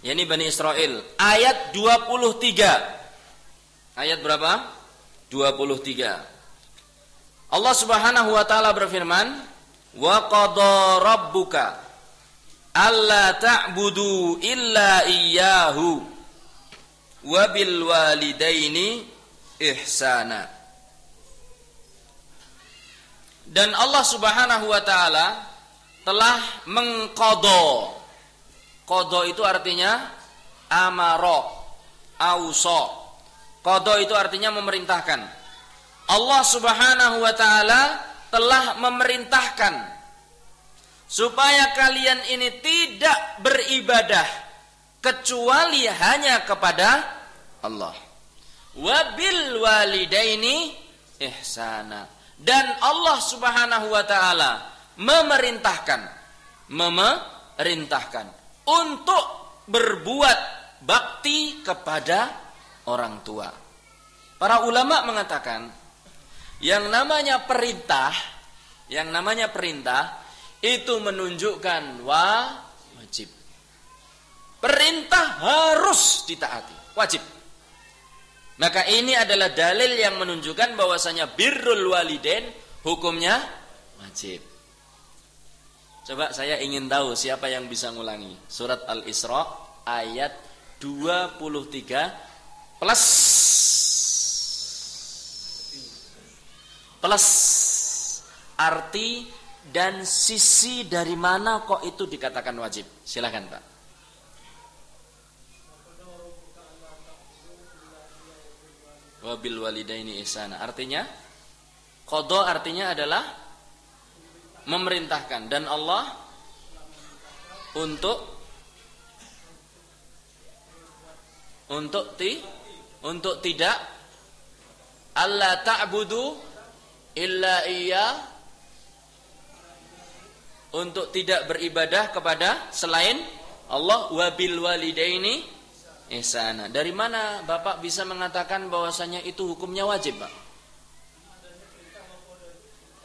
Yani Bani Israel, ayat 23. Ayat berapa? 23. Allah Subhanahu wa taala berfirman, "Wa qada rabbuka alla ta'budu illa iyyahu wa bil walidaini ihsana." Dan Allah Subhanahu wa taala telah mengqadha. Qadha itu artinya amara, ausa. Qadha itu artinya memerintahkan. Allah Subhanahu wa taala telah memerintahkan supaya kalian ini tidak beribadah kecuali hanya kepada Allah. Wabil walidaini ihsana. Dan Allah Subhanahu wa taala memerintahkan untuk berbuat bakti kepada orang tua. Para ulama mengatakan yang namanya perintah itu menunjukkan wajib. Perintah harus ditaati, wajib. Maka ini adalah dalil yang menunjukkan bahwasanya birrul walidain hukumnya wajib. Coba saya ingin tahu siapa yang bisa ngulangi surat Al-Isra ayat 23 plus arti dan sisi dari mana kok itu dikatakan wajib. Silakan Pak. Wabil walidaini ihsana. Artinya qada artinya adalah memerintahkan, dan Allah untuk tidak alla ta'budu illa iya, untuk tidak beribadah kepada selain Allah, wabil walidaini ihsana. Dari mana Bapak bisa mengatakan bahwasanya itu hukumnya wajib, Pak?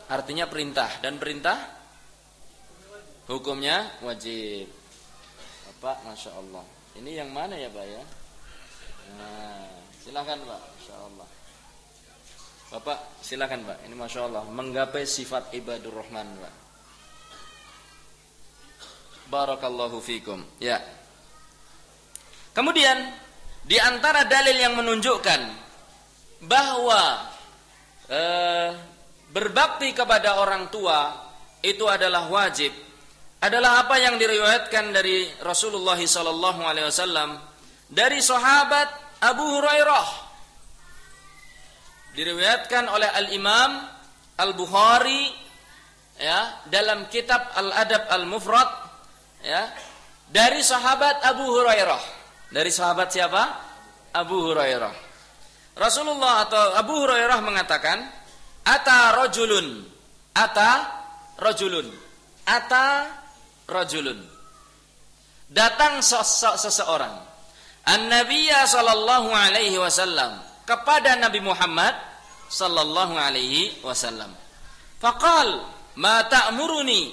Artinya perintah, dan perintah hukumnya wajib. Bapak, Masya Allah. Ini yang mana ya Pak ya? Nah, silakan Pak, Masya Allah. Bapak, silakan Pak. Ini Masya Allah, menggapai sifat ibadur rahman Pak. Barakallahu fikum. Ya. Kemudian di antara dalil yang menunjukkan bahwa berbakti kepada orang tua itu adalah wajib adalah apa yang diriwayatkan dari Rasulullah SAW dari sahabat Abu Hurairah, diriwayatkan oleh Al-Imam Al-Bukhari ya dalam kitab Al-Adab Al-Mufrad ya, dari sahabat Abu Hurairah. Dari sahabat siapa? Abu Hurairah. Rasulullah atau Abu Hurairah mengatakan, ata rajulun. Datang seseorang. An-Nabiyya sallallahu alaihi wasallam, kepada Nabi Muhammad sallallahu alaihi wasallam. Faqal, ma ta'muruni?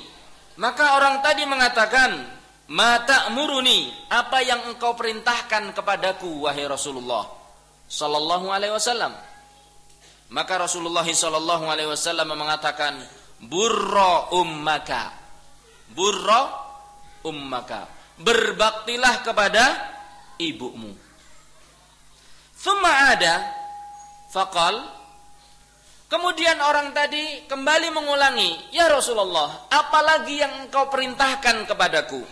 Maka orang tadi mengatakan, ma ta'muruni, apa yang engkau perintahkan kepadaku wahai Rasulullah sallallahu alaihi wasallam? Maka Rasulullah sallallahu alaihi wasallam mengatakan, burra ummaka. Berbaktilah kepada ibumu. Thumma ada faqal, kemudian orang tadi kembali mengulangi, ya Rasulullah, apalagi yang engkau perintahkan kepadaku?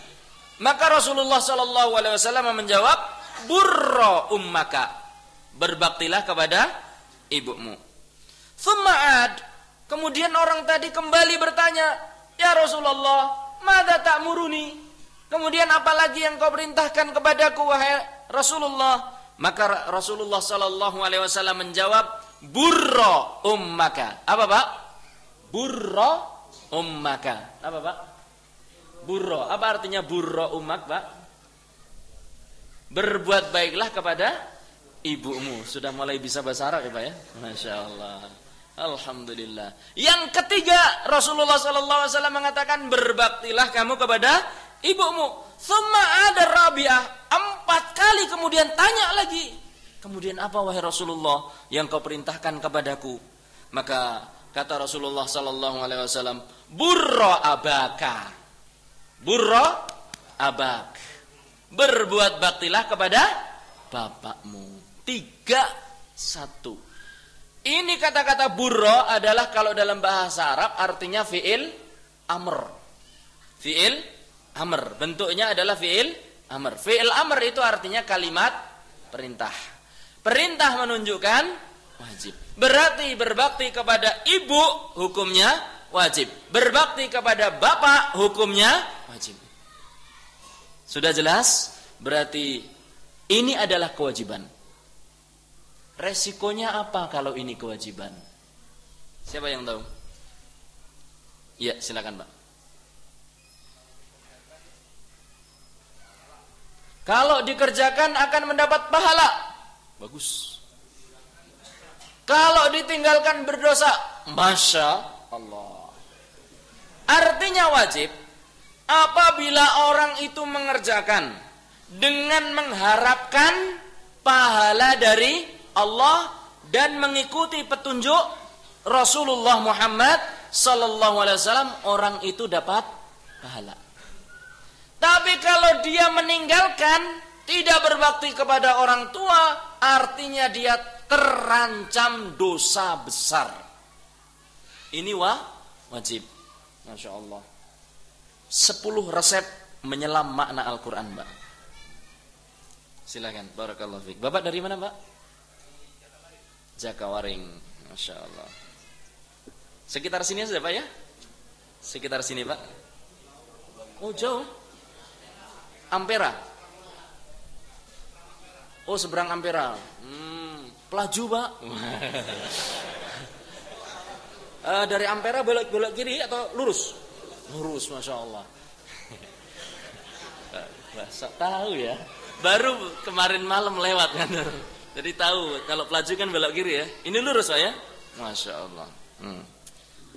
Maka Rasulullah sallallahu alaihi wasallam menjawab, burra ummaka, berbaktilah kepada ibumu. Thumma kemudian orang tadi kembali bertanya, ya Rasulullah, madza ta'muruni? Kemudian apalagi yang kau perintahkan kepadaku wahai Rasulullah? Maka Rasulullah sallallahu alaihi wasallam menjawab, burra ummaka. Apa Pak? Burra ummaka. Apa Pak? Burra. Apa artinya burra ummak Pak? Berbuat baiklah kepada ibumu. Sudah mulai bisa bahasa Arab ya Pak ya? Masya Allah. Alhamdulillah. Yang ketiga, Rasulullah sallallahu alaihi wasallam mengatakan, berbaktilah kamu kepada ibumu. Thumma ada rabi'ah, 4 kali kemudian tanya lagi. Kemudian apa wahai Rasulullah yang kau perintahkan kepadaku? Maka kata Rasulullah sallallahu alaihi wasallam, burra abaka. Burra abak. Berbuat baktilah kepada bapakmu. 3-1. Ini kata-kata burra adalah kalau dalam bahasa Arab artinya fi'il amr. Fi'il amr. Bentuknya adalah fi'il amr. Fi'il amr itu artinya kalimat perintah. Perintah menunjukkan wajib. Berarti berbakti kepada ibu hukumnya wajib. Berbakti kepada bapak hukumnya wajib. Sudah jelas? Berarti ini adalah kewajiban. Resikonya apa kalau ini kewajiban? Siapa yang tahu? Ya, silakan Pak. Kalau dikerjakan akan mendapat pahala. Bagus. Kalau ditinggalkan berdosa. Masya Allah. Artinya wajib apabila orang itu mengerjakan dengan mengharapkan pahala dari Allah dan mengikuti petunjuk Rasulullah Muhammad sallallahu alaihi wasallam, orang itu dapat pahala. Tapi kalau dia meninggalkan, tidak berbakti kepada orang tua, artinya dia terancam dosa besar. Ini wajib. Masya Allah. 10 resep menyelam makna Al-Quran, Mbak. Silakan. Barakallahu fiik. Bapak dari mana, Mbak? Jakawaring. Masya Allah. Sekitar sini saja, Pak ya? Sekitar sini, Pak. Oh, jauh. Ampera. Oh, seberang Ampera. Pelaju, Pak. Dari Ampera belok kiri atau lurus? Lurus, Masya Allah. Bahasa tahu ya. Baru kemarin malam lewat kan. Jadi tahu kalau pelaju kan belok kiri ya. Ini lurus, Pak ya? Masya Allah.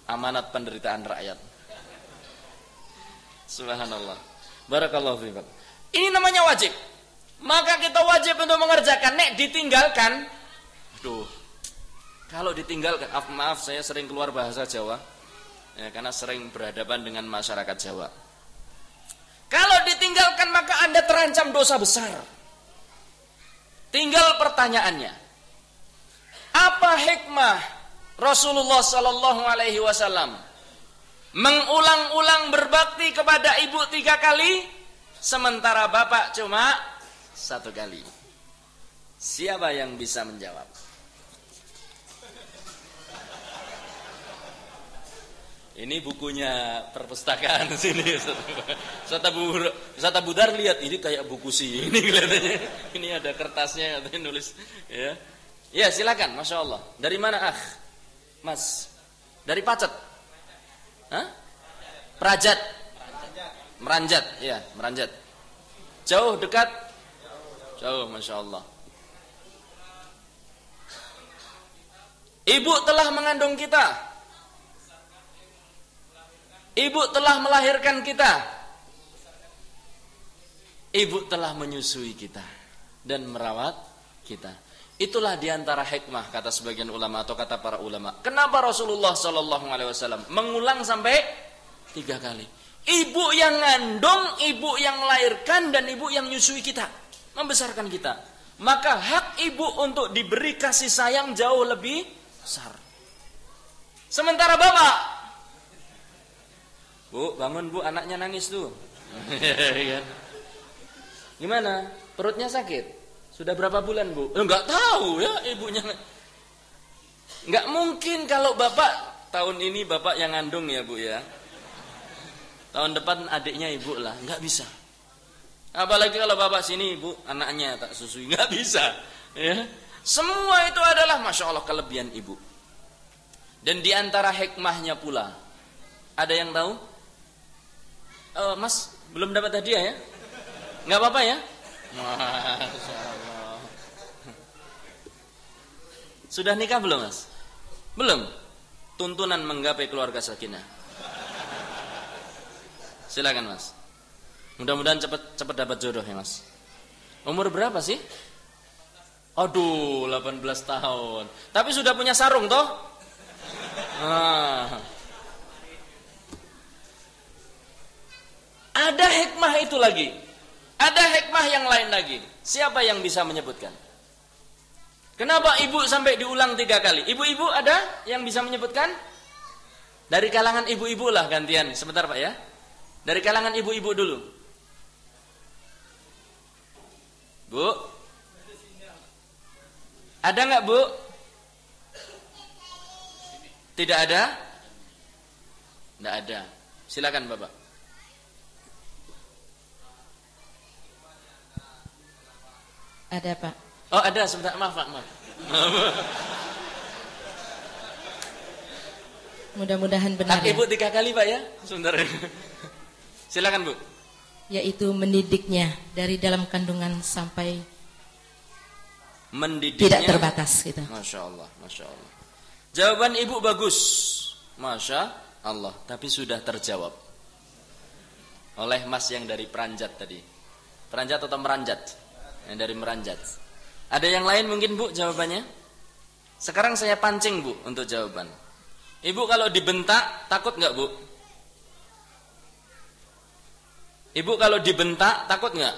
Amanat penderitaan rakyat. Subhanallah. Barakallahu fiikum. Ini namanya wajib. Maka kita wajib untuk mengerjakan. Nek ditinggalkan, aduh. Kalau ditinggalkan, maaf saya sering keluar bahasa Jawa. Ya, karena sering berhadapan dengan masyarakat Jawa. Kalau ditinggalkan maka Anda terancam dosa besar. Tinggal pertanyaannya. Apa hikmah Rasulullah sallallahu alaihi wasallam mengulang-ulang berbakti kepada ibu 3 kali sementara bapak cuma 1 kali? Siapa yang bisa menjawab? Ini bukunya perpustakaan sini. Ustaz Abu Dar lihat ini kayak buku sih. Ini kelihatannya. Ini ada kertasnya katanya nulis ya. Ya, silakan. Masya Allah. Dari mana, Mas? Dari Pacet. Hah? Prajat. Meranjat, ya, Meranjat. Jauh, dekat? Jauh, Masya Allah. Ibu telah mengandung kita. Ibu telah melahirkan kita. Ibu telah menyusui kita dan merawat kita. Itulah diantara hikmah kata sebagian ulama atau kata para ulama. Kenapa Rasulullah sallallahu alaihi wasallam mengulang sampai 3 kali? Ibu yang ngandung, ibu yang melahirkan, dan ibu yang menyusui kita, membesarkan kita. Maka hak ibu untuk diberi kasih sayang jauh lebih besar. Sementara bapak, Bu, bangun Bu, anaknya nangis tuh. Gimana? Perutnya sakit? Sudah berapa bulan Bu? Enggak tahu ya ibunya. Enggak mungkin kalau bapak, tahun ini bapak yang ngandung ya Bu ya. Tahun depan adiknya ibu lah, enggak bisa. Apalagi kalau bapak sini Bu, anaknya tak susui, enggak bisa. Ya. Semua itu adalah Masya Allah kelebihan ibu. Dan diantara hikmahnya pula, ada yang tahu? Mas, belum dapat hadiah ya? Enggak apa-apa ya? Masya Allah. Sudah nikah belum, Mas? Belum? Tuntunan menggapai keluarga sakinah. Silakan, Mas. Mudah-mudahan cepat dapat jodoh ya, Mas. Umur berapa sih? Aduh, 18 tahun. Tapi sudah punya sarung toh? Ada hikmah itu lagi. Ada hikmah yang lain lagi. Siapa yang bisa menyebutkan? Kenapa ibu sampai diulang 3 kali? Ibu-ibu ada yang bisa menyebutkan? Dari kalangan ibu-ibu lah gantian. Sebentar Pak ya. Dari kalangan ibu-ibu dulu. Bu? Ada nggak Bu? Tidak ada? Tidak ada. Silakan Bapak. Ada Pak. Oh ada, sebentar, maaf Pak, maaf. Mudah-mudahan benar ya. Ibu 3 kali Pak ya, sebentar. Silakan Bu. Yaitu mendidiknya dari dalam kandungan sampai mendidiknya tidak terbatas gitu. Masya Allah, Masya Allah. Jawaban ibu bagus, Masya Allah. Tapi sudah terjawab oleh Mas yang dari Peranjat tadi. Peranjat atau Meranjat? Yang dari Meranjat. Ada yang lain mungkin Bu jawabannya? Sekarang saya pancing Bu untuk jawaban. Ibu kalau dibentak takut nggak Bu? Ibu kalau dibentak takut nggak?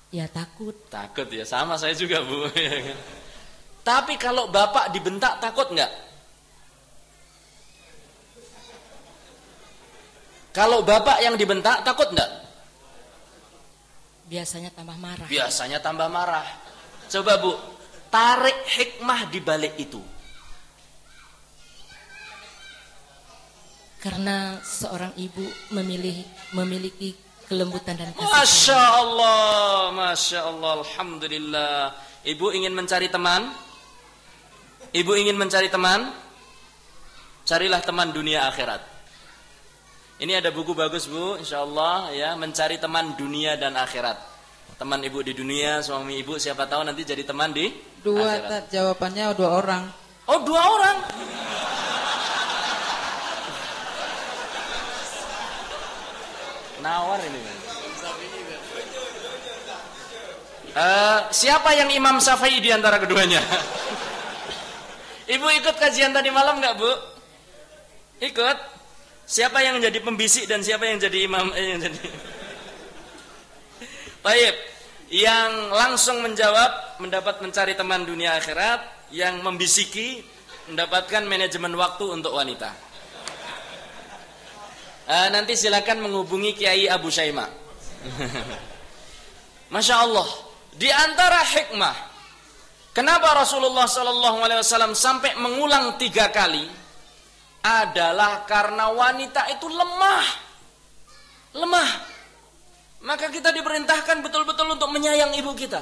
Ya takut. Takut ya, sama saya juga Bu. Tapi kalau bapak dibentak takut nggak? Kalau bapak yang dibentak takut nggak? Biasanya tambah marah. Biasanya tambah marah. Coba Bu, tarik hikmah di balik itu. Karena seorang ibu memiliki kelembutan dan kasih sayang. Masya Allah, Masya Allah, Alhamdulillah. Ibu ingin mencari teman? Ibu ingin mencari teman? Carilah teman dunia akhirat. Ini ada buku bagus Bu, Insya Allah ya, mencari teman dunia dan akhirat. Teman ibu di dunia, suami ibu siapa tahu nanti jadi teman di akhirat. Jawabannya 2 orang. Oh 2 orang. Nawar ini. Siapa yang Imam Syafi'i di antara keduanya? Ibu ikut kajian tadi malam nggak Bu? Ikut. Siapa yang jadi pembisik dan siapa yang jadi imam? Yang jadi. Baik. Yang langsung menjawab mendapat mencari teman dunia akhirat, yang membisiki mendapatkan manajemen waktu untuk wanita. Nanti silakan menghubungi Kiai Abu Syaimah. Masya Allah. Di antara hikmah, kenapa Rasulullah SAW sampai mengulang 3 kali, adalah karena wanita itu lemah. Maka kita diperintahkan betul-betul untuk menyayang ibu kita.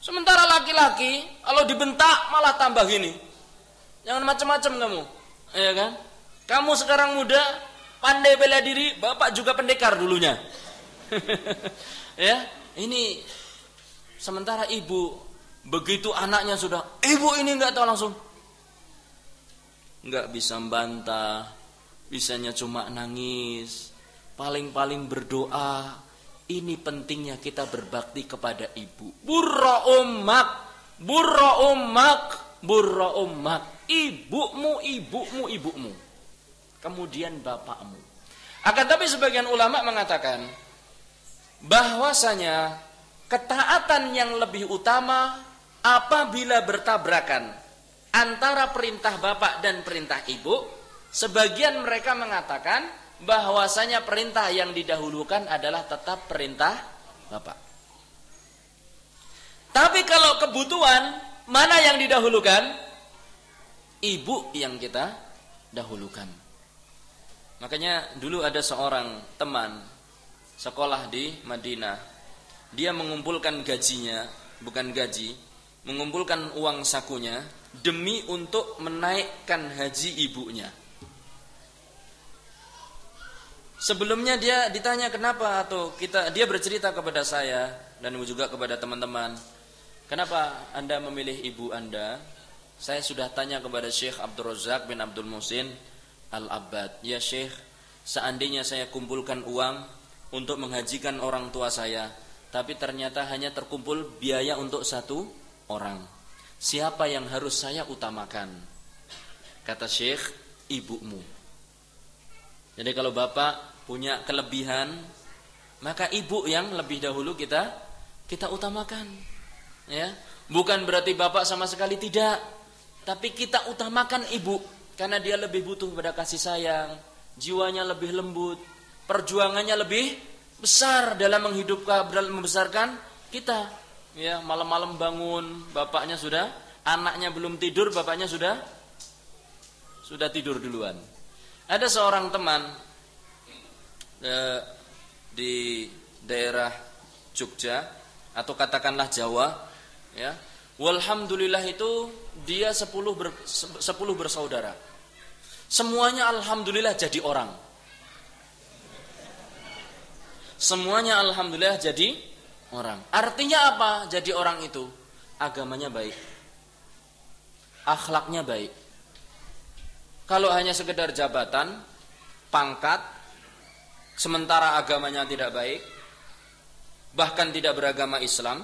Sementara laki-laki kalau dibentak malah tambah gini. Jangan macam-macam kamu, ya kan? Kamu sekarang muda, pandai bela diri, bapak juga pendekar dulunya. Ya, ini sementara ibu begitu anaknya sudah, ibu ini enggak tahu langsung. Enggak bisa membantah, bisanya cuma nangis, paling-paling berdoa. Ini pentingnya kita berbakti kepada ibu. Burra ummak. Ibumu. Kemudian bapakmu. Akan tapi sebagian ulama mengatakan bahwasanya ketaatan yang lebih utama apabila bertabrakan antara perintah bapak dan perintah ibu. Sebagian mereka mengatakan bahwasanya perintah yang didahulukan adalah tetap perintah bapak. Tapi kalau kebutuhan, mana yang didahulukan? Ibu yang kita dahulukan. Makanya dulu ada seorang teman sekolah di Madinah. Dia mengumpulkan gajinya, bukan gaji, mengumpulkan uang sakunya demi untuk menaikkan haji ibunya. Sebelumnya dia ditanya kenapa, atau dia bercerita kepada saya dan juga kepada teman-teman, kenapa Anda memilih ibu Anda? Saya sudah tanya kepada Syekh Abdul Razak bin Abdul Muhsin Al-Abbad, ya Syekh, seandainya saya kumpulkan uang untuk menghajikan orang tua saya, tapi ternyata hanya terkumpul biaya untuk 1 orang, siapa yang harus saya utamakan? Kata Syekh, ibumu. Jadi kalau bapak punya kelebihan, maka ibu yang lebih dahulu kita utamakan. Ya, bukan berarti bapak sama sekali tidak, tapi kita utamakan ibu karena dia lebih butuh pada kasih sayang, jiwanya lebih lembut, perjuangannya lebih besar dalam menghidupkan, dalam membesarkan kita. Ya, malam-malam bangun, bapaknya sudah, anaknya belum tidur, bapaknya sudah tidur duluan. Ada seorang teman di daerah Jogja atau katakanlah Jawa, ya. Walhamdulillah itu dia 10 bersaudara. Semuanya alhamdulillah jadi orang. Semuanya alhamdulillah jadi orang. Artinya apa? Jadi orang itu agamanya baik, akhlaknya baik. Kalau hanya sekedar jabatan, pangkat, sementara agamanya tidak baik, bahkan tidak beragama Islam,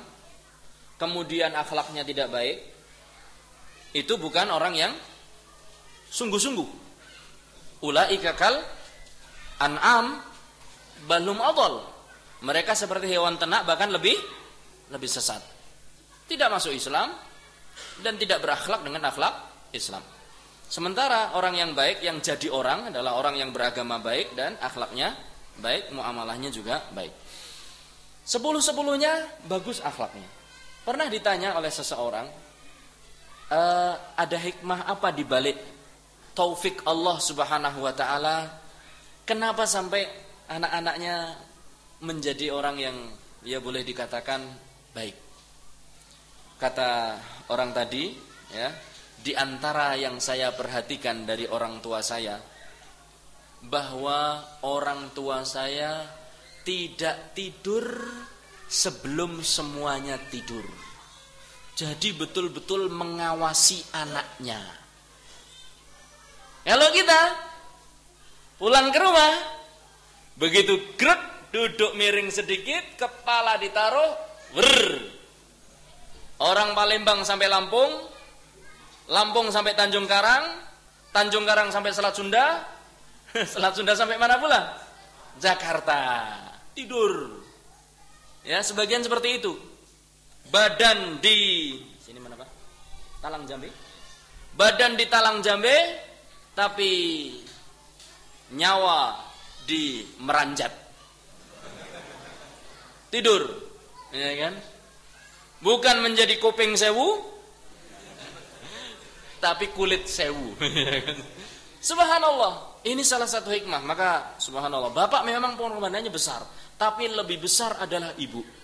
kemudian akhlaknya tidak baik, itu bukan orang yang sungguh-sungguh. Ulaika kal an'am balhum adall. Mereka seperti hewan ternak, bahkan lebih lebih sesat. Tidak masuk Islam dan tidak berakhlak dengan akhlak Islam. Sementara orang yang baik, yang jadi orang adalah orang yang beragama baik dan akhlaknya baik, muamalahnya juga baik. 10-10-nya bagus akhlaknya. Pernah ditanya oleh seseorang, ada hikmah apa di balik taufik Allah Subhanahu wa taala? Kenapa sampai anak-anaknya menjadi orang yang ya boleh dikatakan baik? Kata orang tadi, ya, di antara yang saya perhatikan dari orang tua saya, bahwa orang tua saya tidak tidur sebelum semuanya tidur. Jadi betul-betul mengawasi anaknya. Kalau kita pulang ke rumah, begitu grek, duduk miring sedikit, kepala ditaruh, orang Palembang sampai Lampung, Lampung sampai Tanjung Karang, Tanjung Karang sampai Selat Sunda, Selat Sunda sampai mana pula? Jakarta. Tidur. Ya, sebagian seperti itu. Badan di sini mana Pak? Talang Jambe. Badan di Talang Jambe, tapi nyawa di Meranjat. Tidur, ya kan? Bukan menjadi kuping sewu, tapi kulit sewu. Subhanallah, ini salah satu hikmah. Maka subhanallah, bapak memang pengorbanannya besar, tapi lebih besar adalah ibu.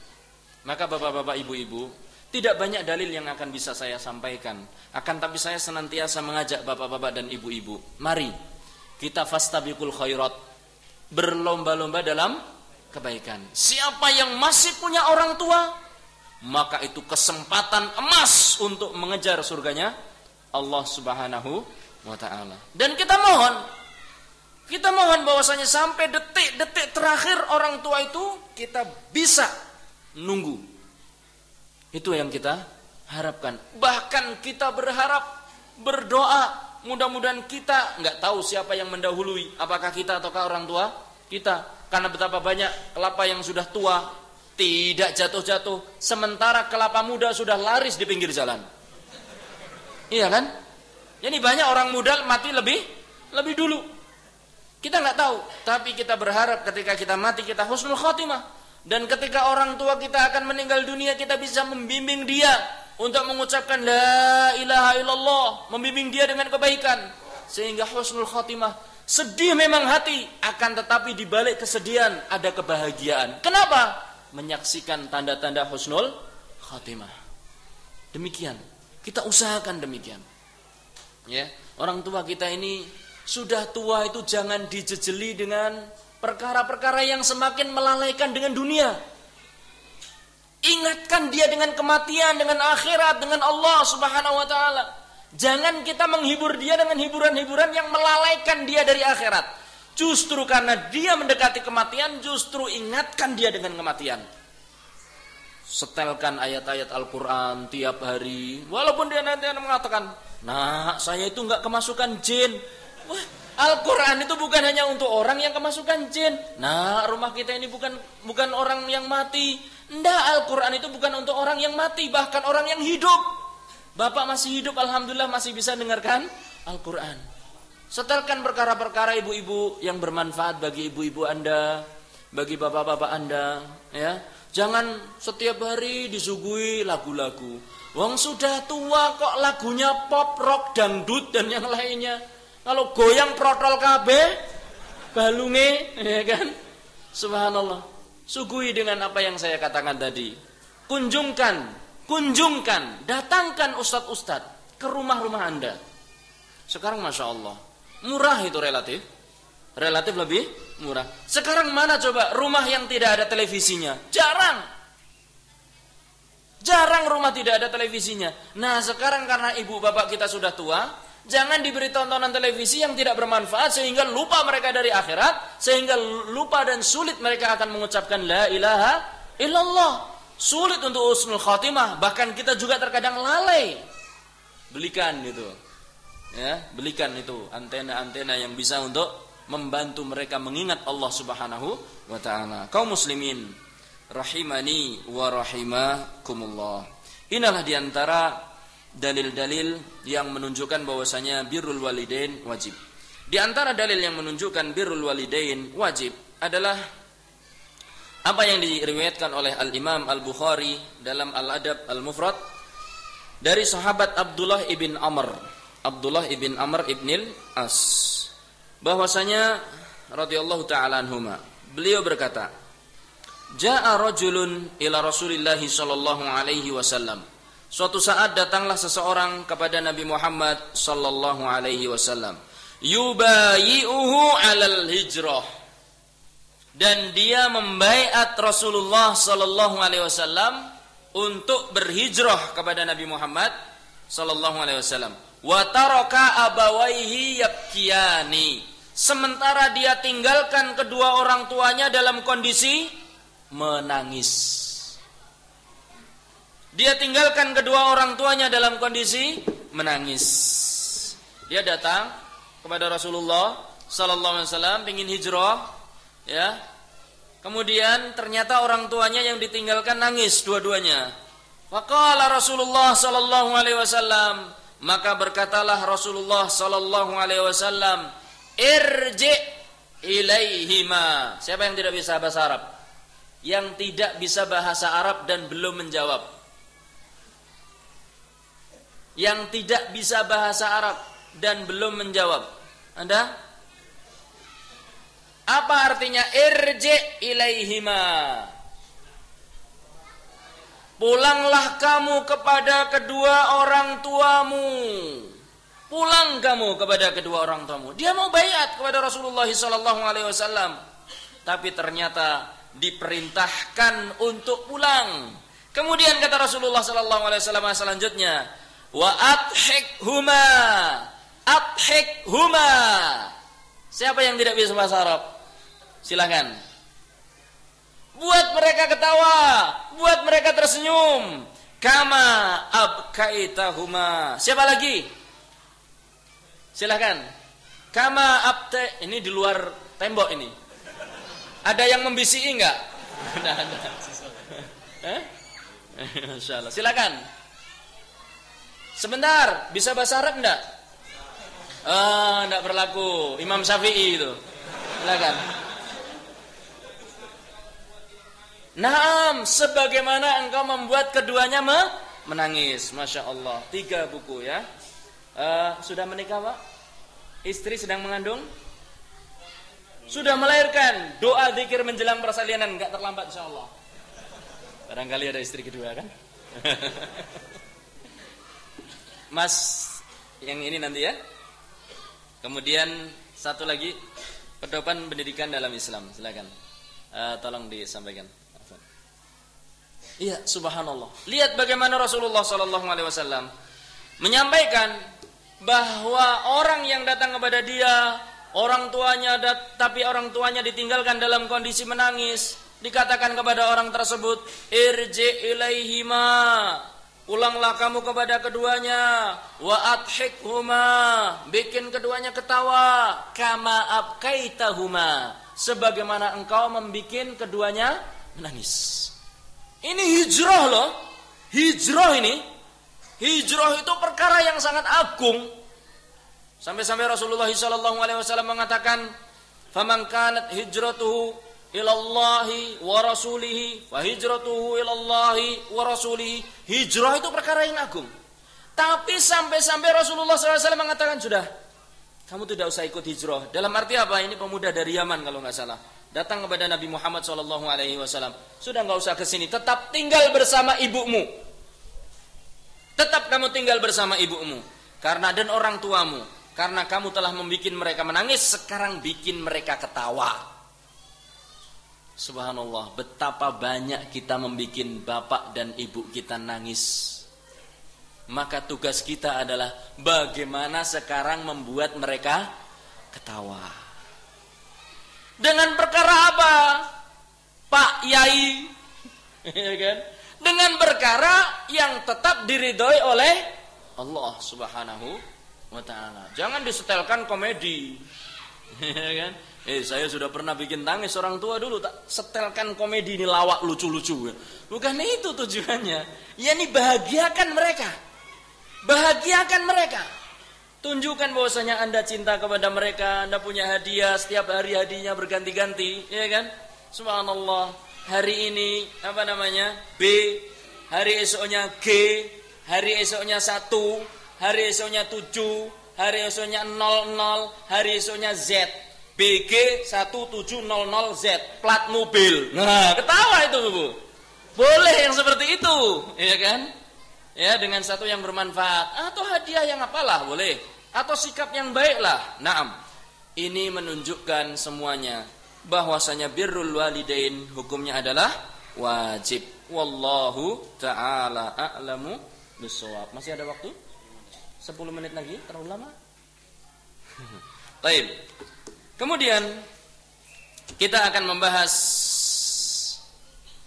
Maka bapak-bapak, ibu-ibu, tidak banyak dalil yang akan bisa saya sampaikan. Akan tapi saya senantiasa mengajak bapak-bapak dan ibu-ibu, mari kita fastabiqul khairat, berlomba-lomba dalam kebaikan. Siapa yang masih punya orang tua, maka itu kesempatan emas untuk mengejar surganya Allah Subhanahu wa ta'ala. Dan kita mohon bahwasanya sampai detik-detik terakhir orang tua itu kita bisa nunggu. Itu yang kita harapkan. Bahkan kita berharap, berdoa, mudah-mudahan kita nggak tahu siapa yang mendahului, apakah kita ataukah orang tua kita. Karena betapa banyak kelapa yang sudah tua tidak jatuh-jatuh, sementara kelapa muda sudah laris di pinggir jalan. Iya kan? Jadi banyak orang muda mati lebih dulu. Kita nggak tahu, tapi kita berharap ketika kita mati kita husnul khotimah. Dan ketika orang tua kita akan meninggal dunia, kita bisa membimbing dia untuk mengucapkan la ilaha illallah, membimbing dia dengan kebaikan sehingga husnul khotimah. Sedih memang hati, akan tetapi di balik kesedihan ada kebahagiaan. Kenapa? Menyaksikan tanda-tanda husnul khotimah. Demikian, kita usahakan demikian. Ya, orang tua kita ini sudah tua itu jangan dijejeli dengan perkara-perkara yang semakin melalaikan dengan dunia. Ingatkan dia dengan kematian, dengan akhirat, dengan Allah Subhanahu wa ta'ala. Jangan kita menghibur dia dengan hiburan-hiburan yang melalaikan dia dari akhirat. Justru karena dia mendekati kematian, justru ingatkan dia dengan kematian. Setelkan ayat-ayat Al-Quran tiap hari. Walaupun dia nanti mengatakan, nah saya itu enggak kemasukan jin. Wah, Al-Quran itu bukan hanya untuk orang yang kemasukan jin. Nah, rumah kita ini bukan orang yang mati. Enggak, Al-Quran itu bukan untuk orang yang mati, bahkan orang yang hidup. Bapak masih hidup, alhamdulillah masih bisa dengarkan Al-Quran. Setelkan perkara-perkara ibu-ibu yang bermanfaat bagi ibu-ibu Anda, bagi bapak-bapak Anda, ya. Jangan setiap hari disuguhi lagu-lagu. Wong sudah tua kok lagunya pop, rock, dangdut dan yang lainnya. Kalau goyang protol kabeh, balunge, ya kan? Subhanallah. Sugui dengan apa yang saya katakan tadi. Kunjungkan, datangkan ustadz-ustadz ke rumah-rumah Anda. Sekarang Masya Allah, murah itu relatif lebih murah. Sekarang mana coba rumah yang tidak ada televisinya? Jarang rumah tidak ada televisinya. Nah sekarang karena ibu bapak kita sudah tua, jangan diberi tontonan televisi yang tidak bermanfaat sehingga lupa mereka dari akhirat, sehingga lupa dan sulit mereka akan mengucapkan la ilaha illallah. Sulit untuk husnul khatimah, bahkan kita juga terkadang lalai. Belikan itu. Ya, belikan itu antena-antena yang bisa untuk membantu mereka mengingat Allah Subhanahu wa taala. Kaum muslimin, rahimani wa rahimakumullah. Inilah diantara dalil-dalil yang menunjukkan bahwasanya birrul walidain wajib. Di antara dalil yang menunjukkan birrul walidain wajib adalah apa yang diriwayatkan oleh Al-Imam Al-Bukhari dalam Al-Adab Al-Mufrad dari sahabat Abdullah ibn Amr ibn As, bahwasanya radhiyallahu ta'ala anhuma, beliau berkata, Ja'a rajulun ila Rasulillah sallallahu alaihi wasallam. Suatu saat datanglah seseorang kepada Nabi Muhammad sallallahu alaihi wasallam. Yubayi'uhu 'alal hijrah. Dan dia membaiat Rasulullah sallallahu alaihi wasallam untuk berhijrah kepada Nabi Muhammad sallallahu alaihi wasallam. Wa taraka abawaihi yabkiyani. Sementara dia tinggalkan kedua orang tuanya dalam kondisi menangis. Dia tinggalkan kedua orang tuanya dalam kondisi menangis. Dia datang kepada Rasulullah sallallahu alaihi wasallam ingin hijrah, ya. Kemudian ternyata orang tuanya yang ditinggalkan nangis dua-duanya. Faqala Rasulullah sallallahu alaihi wasallam, maka berkatalah Rasulullah sallallahu alaihi wasallam, irji ilaihima. Siapa yang tidak bisa bahasa Arab? Yang tidak bisa bahasa Arab dan belum menjawab. Yang tidak bisa bahasa Arab dan belum menjawab. Anda? Apa artinya irji ilaihima? Pulanglah kamu kepada kedua orang tuamu. Pulang kamu kepada kedua orang tuamu. Dia mau baiat kepada Rasulullah SAW, tapi ternyata diperintahkan untuk pulang. Kemudian kata Rasulullah SAW selanjutnya, wa adhikhuma. Siapa yang tidak bisa bahasa Arab? Silakan. Buat mereka ketawa, buat mereka tersenyum. Kama abkaitahuma. Siapa lagi? Silakan. Kama abte. Ini di luar tembok ini. Ada yang membisiki enggak? Ada. Masya Allah. Silakan. Sebentar, bisa bahasa Arab enggak? Enggak berlaku. Imam Syafi'i itu. Silakan. Naam, sebagaimana engkau membuat keduanya menangis. Masya Allah. 3 buku ya. Sudah menikah, Pak? Istri sedang mengandung? Sudah melahirkan. Doa zikir menjelang persalinan enggak terlambat insyaallah. Barangkali ada istri kedua kan? Mas yang ini nanti ya. Kemudian satu lagi, pedoman pendidikan dalam Islam. Silakan. Tolong disampaikan. Iya, subhanallah. Lihat bagaimana Rasulullah SAW menyampaikan bahwa orang yang datang kepada dia, orang tuanya, tapi orang tuanya ditinggalkan dalam kondisi menangis, dikatakan kepada orang tersebut, irji ilaihima, pulanglah kamu kepada keduanya, wa adhikhuma, bikin keduanya ketawa, kama abkaitahuma, sebagaimana engkau membikin keduanya menangis. Ini hijrah loh. Hijrah ini. Hijrah itu perkara yang sangat agung. Sampai-sampai Rasulullah SAW mengatakan, "Faman kanat hijratuhu ilallahi wa rasulihi, fa hijratuhu ilallahi wa rasulihi." Hijrah itu perkara yang agung. Tapi sampai-sampai Rasulullah SAW mengatakan, sudah, kamu tidak usah ikut hijrah. Dalam arti apa? Ini pemuda dari Yaman kalau nggak salah. Datang kepada Nabi Muhammad SAW. Sudah nggak usah kesini. Tetap tinggal bersama ibumu. Tetap kamu tinggal bersama ibumu. Karena dan orang tuamu. Karena kamu telah membuat mereka menangis, sekarang bikin mereka ketawa. Subhanallah, betapa banyak kita membuat bapak dan ibu kita nangis. Maka tugas kita adalah bagaimana sekarang membuat mereka ketawa. Dengan perkara apa? Pak Yai, ya kan? Dengan perkara yang tetap diridhoi oleh Allah Subhanahu wa ta'ala. Jangan disetelkan komedi, Ya kan? Saya sudah pernah bikin tangis orang tua dulu, tak setelkan komedi ini lawak lucu-lucu. Bukan itu tujuannya. Ya ini bahagiakan mereka. Bahagiakan mereka. Tunjukkan bahwasanya Anda cinta kepada mereka, Anda punya hadiah, setiap hari hadiahnya berganti-ganti, ya kan? Subhanallah. Hari ini B, hari esoknya G, hari esoknya 1, hari esoknya 7, hari esoknya 00, hari esoknya Z. BG 1700Z, plat mobil. Nah, ketawa itu, Bu. Boleh yang seperti itu, ya kan? Ya, dengan satu yang bermanfaat atau hadiah yang apalah boleh, atau sikap yang baiklah. Naam. Ini menunjukkan semuanya bahwasanya birrul walidain hukumnya adalah wajib. Wallahu taala a'lamu bissawab. Masih ada waktu? 10 menit lagi, terlalu lama? Baik. Kemudian kita akan membahas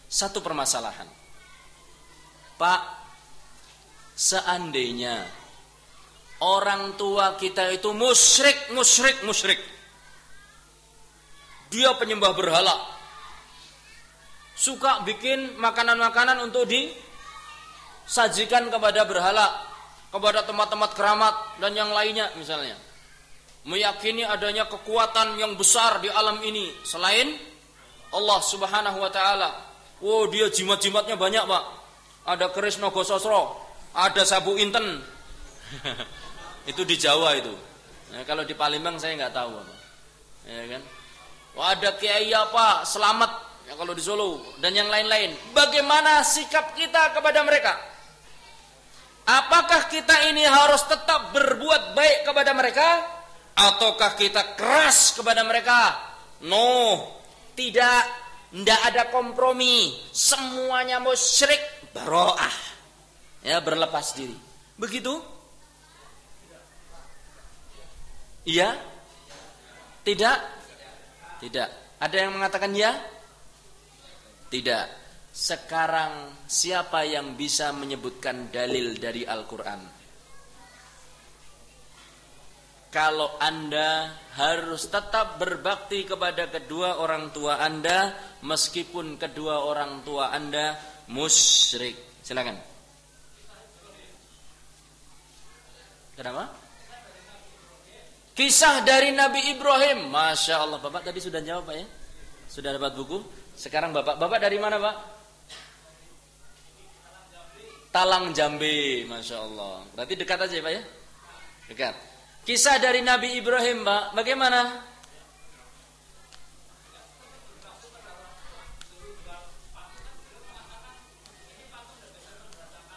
satu permasalahan. Pak, seandainya orang tua kita itu musyrik. Dia penyembah berhala. Suka bikin makanan-makanan untuk disajikan kepada berhala, kepada tempat-tempat keramat dan yang lainnya misalnya. Meyakini adanya kekuatan yang besar di alam ini selain Allah Subhanahu wa taala. Oh, dia jimat-jimatnya banyak, Pak. Ada keris Naga Sasra, ada sabu inten. Itu di Jawa itu. Ya, kalau di Palembang saya nggak tahu, Pak. Ya kan? Wah, ada kiai apa? Selamat ya kalau di Solo dan yang lain-lain. Bagaimana sikap kita kepada mereka? Apakah kita ini harus tetap berbuat baik kepada mereka? Ataukah kita keras kepada mereka? No, tidak ada kompromi. Semuanya musyrik, baro'ah. Ya, berlepas diri. Begitu? Iya? Tidak? Tidak. Ada yang mengatakan ya? Tidak. Sekarang siapa yang bisa menyebutkan dalil dari Al-Quran? Kalau Anda harus tetap berbakti kepada kedua orang tua Anda meskipun kedua orang tua Anda musyrik. Silakan. Kenapa? Kisah dari Nabi Ibrahim. Masya Allah. Bapak tadi sudah jawab, Pak ya? Sudah dapat buku? Sekarang Bapak dari mana, Pak? Talang Jambi. Masya Allah. Berarti dekat aja, Pak ya? Dekat. Kisah dari Nabi Ibrahim, Pak, bagaimana?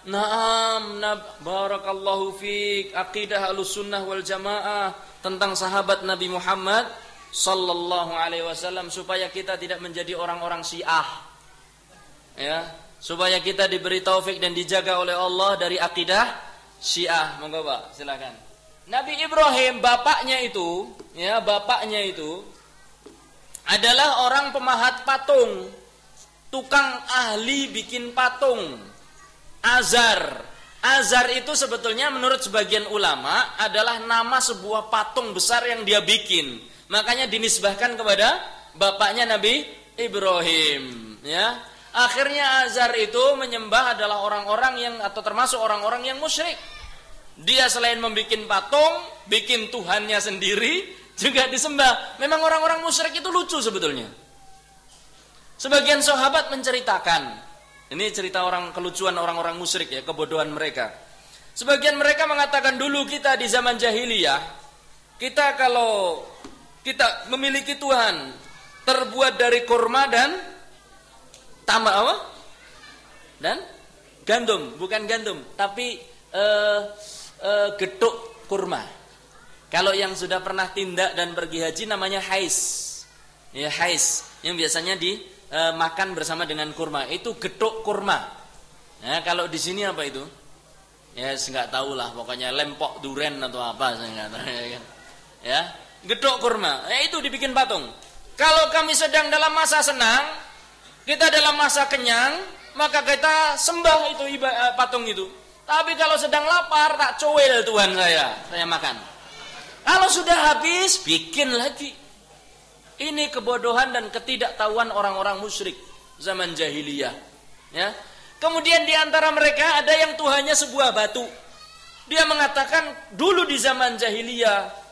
Naam, barakallahu fiik. Aqidah Ahlussunnah wal Jamaah tentang sahabat Nabi Muhammad sallallahu alaihi wasallam supaya kita tidak menjadi orang-orang Syiah. Ya, supaya kita diberi taufik dan dijaga oleh Allah dari akidah Syiah. Monggo, Pak, silakan. Nabi Ibrahim bapaknya itu adalah orang pemahat patung, tukang ahli bikin patung. Azar itu sebetulnya menurut sebagian ulama adalah nama sebuah patung besar yang dia bikin. Makanya dinisbahkan kepada bapaknya Nabi Ibrahim, ya. Akhirnya Azar itu menyembah adalah orang-orang yang atau termasuk orang-orang yang musyrik. Dia selain membuat patung, bikin Tuhannya sendiri, juga disembah. Memang orang-orang musyrik itu lucu sebetulnya. Sebagian sahabat menceritakan, ini cerita kelucuan orang-orang musyrik ya, kebodohan mereka. Sebagian mereka mengatakan dulu kita di zaman jahiliyah, kita kalau kita memiliki Tuhan terbuat dari kurma dan tambah apa? Dan gandum, bukan gandum, tapi getuk kurma. Kalau yang sudah pernah tindak dan pergi haji namanya hais. Ya, hais yang biasanya dimakan bersama dengan kurma. Itu getuk kurma. Nah, kalau di sini apa itu? Ya, enggak tahu lah, pokoknya lempok duren atau apa saya enggak tahu ya. Ya, getuk kurma. Itu dibikin patung. Kalau kami sedang dalam masa senang, kita dalam masa kenyang, maka kita sembah itu patung itu. Tapi kalau sedang lapar, tak coel Tuhan saya makan. Kalau sudah habis, bikin lagi. Ini kebodohan dan ketidaktahuan orang-orang musyrik zaman jahiliyah. Ya. Kemudian di antara mereka ada yang Tuhannya sebuah batu. Dia mengatakan dulu di zaman jahiliyah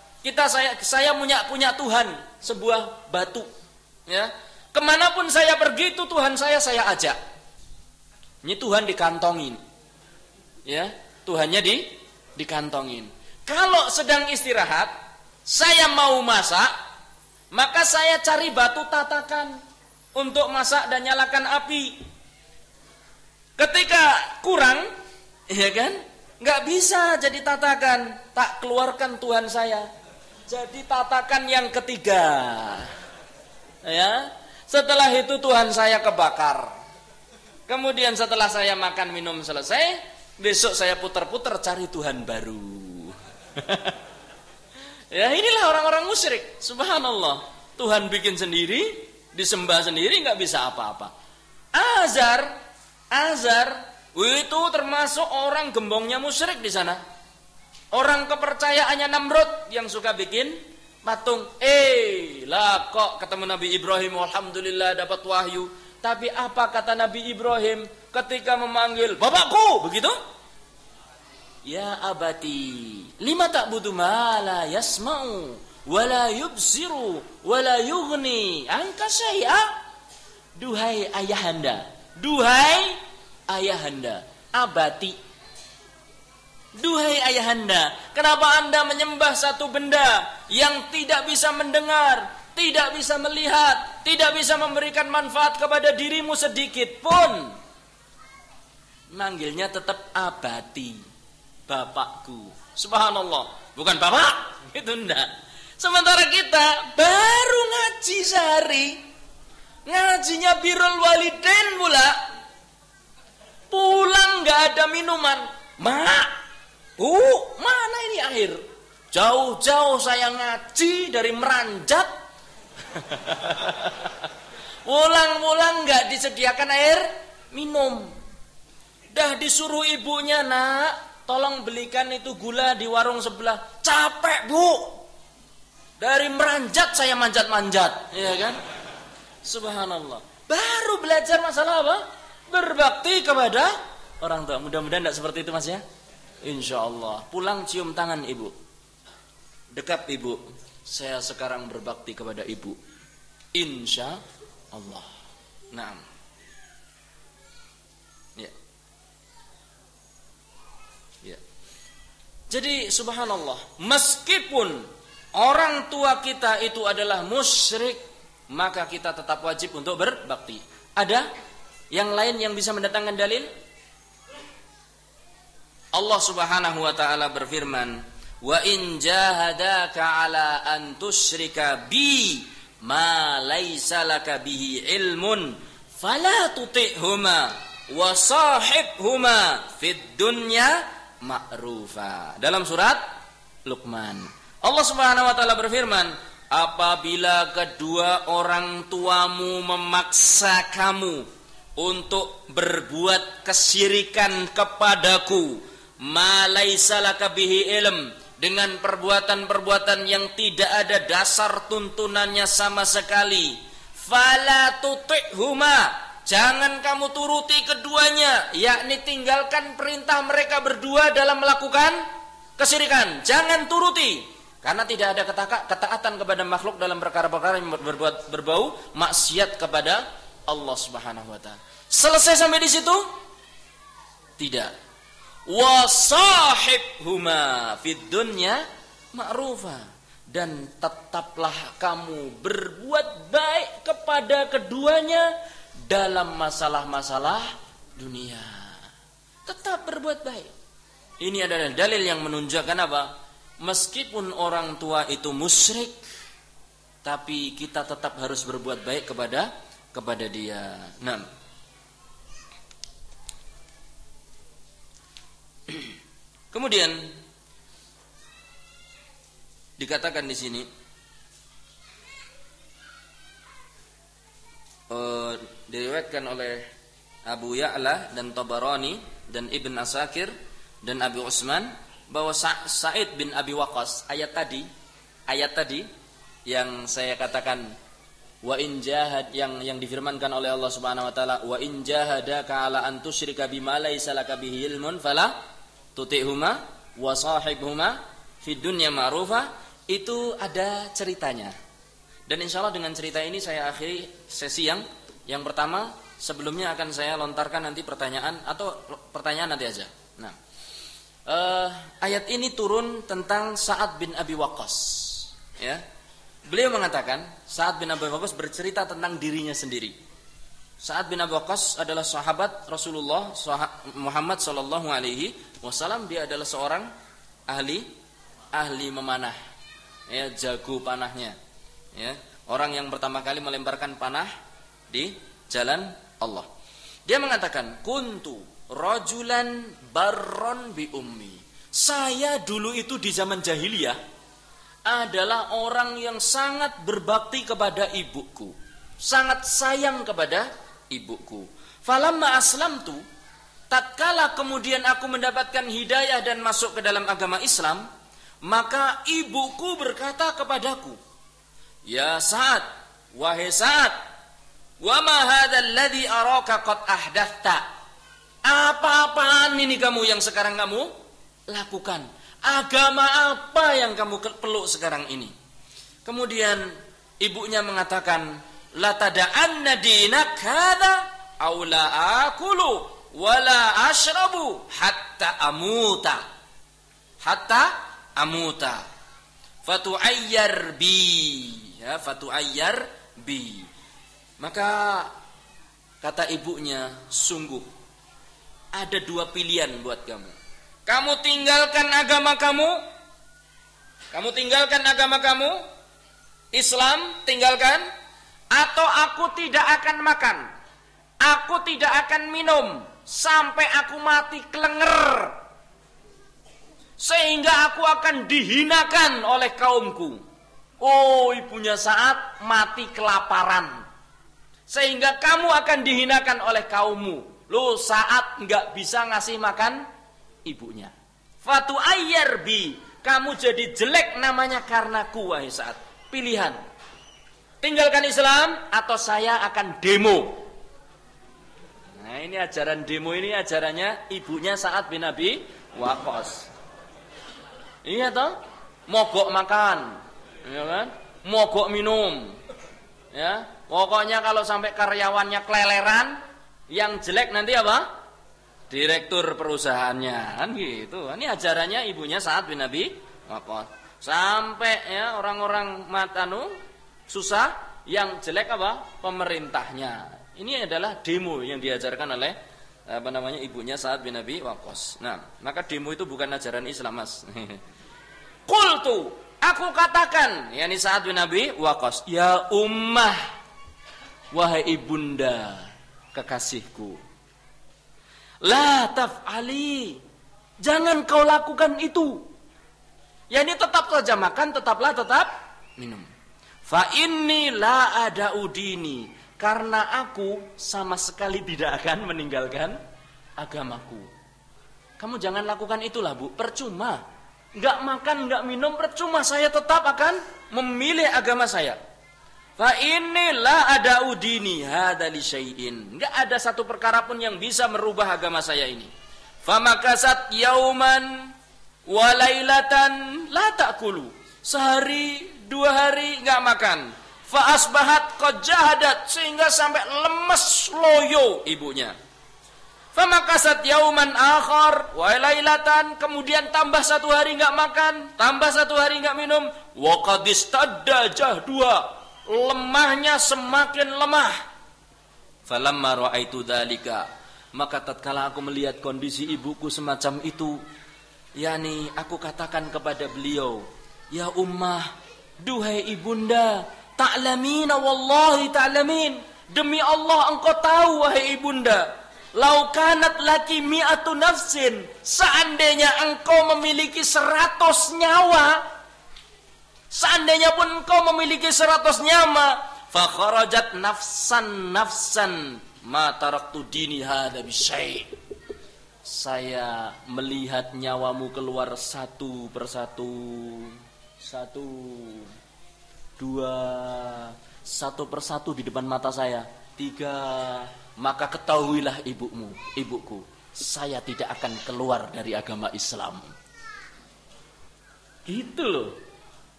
saya punya Tuhan sebuah batu. Ya. Kemanapun saya pergi itu Tuhan saya ajak. Ini Tuhan dikantongin. Ya, Tuhannya dikantongin. Kalau sedang istirahat, saya mau masak, maka saya cari batu tatakan untuk masak dan nyalakan api. Ketika kurang, ya kan, nggak bisa jadi tatakan, tak keluarkan Tuhan saya. Jadi tatakan yang ketiga, ya. Setelah itu Tuhan saya kebakar. Kemudian setelah saya makan minum selesai, besok saya putar-putar cari Tuhan baru. Ya inilah orang-orang musyrik. Subhanallah. Tuhan bikin sendiri, disembah sendiri, nggak bisa apa-apa. Azar itu termasuk orang gembongnya musyrik di sana. Orang kepercayaannya Namrud yang suka bikin patung. Lah kok ketemu Nabi Ibrahim, alhamdulillah dapat wahyu. Tapi apa kata Nabi Ibrahim ketika memanggil bapakku? Begitu? Ya abati, lima ta'budu ma la yasma'u wa la yubsiru wa la yughni anka syai'a. Duhai ayahanda, abati. Duhai ayahanda, kenapa Anda menyembah satu benda yang tidak bisa mendengar, tidak bisa melihat, tidak bisa memberikan manfaat kepada dirimu sedikit pun? Manggilnya tetap abati, bapakku. Subhanallah, bukan bapak, itu enggak. Sementara kita baru ngaji sehari, ngajinya birrul walidain pula, pulang nggak ada minuman. Mak, mana ini air? Jauh-jauh saya ngaji dari Meranjat. Pulang-pulang nggak disediakan air minum. Dah disuruh ibunya, nak, tolong belikan itu gula di warung sebelah. Capek bu, dari Meranjat saya manjat-manjat, ya kan? Subhanallah. Baru belajar masalah apa? Berbakti kepada orang tua. Mudah-mudahan tidak seperti itu mas ya. Insya Allah. Pulang cium tangan ibu, dekap ibu. Saya sekarang berbakti kepada ibu. Insya Allah. Naam. Ya. Ya. Jadi subhanallah, meskipun orang tua kita itu adalah musyrik, maka kita tetap wajib untuk berbakti. Ada yang lain yang bisa mendatangkan dalil? Allah Subhanahu wa taala berfirman, "Wa in jahadaka 'ala an tusyrika bi ma laisa laka bihi ilmun fala tuti'huma wa sahibhuma fid dunya ma'rufa." Dalam surat Luqman, Allah Subhanahu wa taala berfirman, apabila kedua orang tuamu memaksa kamu untuk berbuat kesyirikan kepadaku, ma laisa laka bihi ilm, dengan perbuatan-perbuatan yang tidak ada dasar tuntunannya sama sekali, fala tuti'huma, jangan kamu turuti keduanya, yakni tinggalkan perintah mereka berdua dalam melakukan kesyirikan, jangan turuti, karena tidak ada ketaatan kepada makhluk dalam perkara-perkara yang berbau maksiat kepada Allah Subhanahu wa taala. Selesai sampai di situ? Tidak. Wa sahibhuma fid dunya ma'rufa, dan tetaplah kamu berbuat baik kepada keduanya dalam masalah-masalah dunia. Tetap berbuat baik. Ini adalah dalil yang menunjukkan apa? Meskipun orang tua itu musyrik, tapi kita tetap harus berbuat baik kepada dia. Nah, kemudian dikatakan di sini diriwayatkan oleh Abu Ya'la dan Tabarani dan Ibn Asakir dan Abi Utsman bahwa Sa'id bin Abi Waqqas, ayat tadi yang saya katakan wa in jahad yang difirmankan oleh Allah Subhanahu wa taala, wa in jahadaka ala an tusyrika bima laysa laka bihi ilmun fala tuti'huma wa sahibhuma fid dunya ma'rufa, itu ada ceritanya. Dan insyaallah dengan cerita ini saya akhiri sesi yang pertama. Sebelumnya akan saya lontarkan nanti pertanyaan nanti aja. Nah, ayat ini turun tentang Sa'ad bin Abi Waqqas, ya. Beliau mengatakan, Sa'ad bin Abi Waqqas bercerita tentang dirinya sendiri. Sa'ad bin Abi Waqqas adalah sahabat Rasulullah Muhammad sallallahu alaihi wasallam. Dia adalah seorang ahli memanah, ya, jago panahnya, ya. Orang yang pertama kali melemparkan panah di jalan Allah. Dia mengatakan, kuntu rajulan barron bi ummi. Saya dulu itu di zaman jahiliyah adalah orang yang sangat berbakti kepada ibuku, sangat sayang kepada ibuku. Falamma aslamtu, tatkala kemudian aku mendapatkan hidayah dan masuk ke dalam agama Islam, maka ibuku berkata kepadaku, ya Sa'ad, wahai Sa'ad, wa ma hadzal ladzi araka qad ahdathta. Apa-apaan ini kamu yang sekarang kamu lakukan? Agama apa yang kamu peluk sekarang ini? Kemudian ibunya mengatakan, la tada'anna dinak hadza aw la akulu wa la ashrabu hatta amuta fatu'ayyar bi, ya, fatu'ayyar bi. Maka kata ibunya, sungguh ada dua pilihan buat kamu. Kamu tinggalkan agama kamu, Islam tinggalkan, atau aku tidak akan makan, aku tidak akan minum sampai aku mati kelenger, sehingga aku akan dihinakan oleh kaumku. Oh, ibunya Sa'ad mati kelaparan, sehingga kamu akan dihinakan oleh kaummu. Lo Sa'ad nggak bisa ngasih makan ibunya. Fatu ayyar bi, kamu jadi jelek namanya karenaku, wahai Sa'ad. Pilihan, tinggalkan Islam atau saya akan demo. Nah, ini ajaran demo, ini ajarannya ibunya Sa'ad bin Abi Waqqas. Iya toh? Mogok makan, ya kan? Mogok minum, ya. Pokoknya kalau sampai karyawannya keleleran, yang jelek nanti apa? Direktur perusahaannya, kan gitu. Ini ajarannya ibunya Sa'ad bin Abi Waqqas. Sampai ya orang-orang matanu susah, yang jelek apa? Pemerintahnya. Ini adalah demo yang diajarkan oleh ibunya Sa'ad bin Abi Waqqas. Nah, maka demo itu bukan ajaran Islam, Mas. Qultu, aku katakan, yakni Sa'ad bin Abi Waqqas, ya ummah, wahai ibunda kekasihku, la taf'ali, jangan kau lakukan itu. Ya, ini tetap saja makan, tetap minum. Fa inni la ada udini, karena aku sama sekali tidak akan meninggalkan agamaku. Kamu jangan lakukan itulah, Bu, percuma. Enggak makan, enggak minum, percuma, saya tetap akan memilih agama saya. Fa inni la ada udini hadza li syai'in. Enggak ada satu perkara pun yang bisa merubah agama saya ini. Fa makasat yauman wa lailatan la ta'kulu. Sehari, 2 hari enggak makan. Fa asbahat qad jahadat, sehingga sampai lemes loyo ibunya. Fa makasat yauman akhar wa lailatan, kemudian tambah 1 hari enggak makan, tambah 1 hari enggak minum, wa qad istadda jahdua, lemahnya semakin lemah. Falamma ra'aitu dzalika, maka tatkala aku melihat kondisi ibuku semacam itu, yakni aku katakan kepada beliau, ya ummah, duhai ibunda, ta'lamina wallahi ta'lamin, demi Allah engkau tahu wahai ibunda, lau kanat laki mi'atu nafsin, seandainya engkau memiliki 100 nyawa, seandainya pun engkau memiliki 100 nyawa, fa kharajat nafsan ma taraktu dini hadza bisyai', saya melihat nyawamu keluar satu persatu, 1, 2, satu persatu di depan mata saya. 3, maka ketahuilah ibuku, saya tidak akan keluar dari agama Islam. Gitu loh.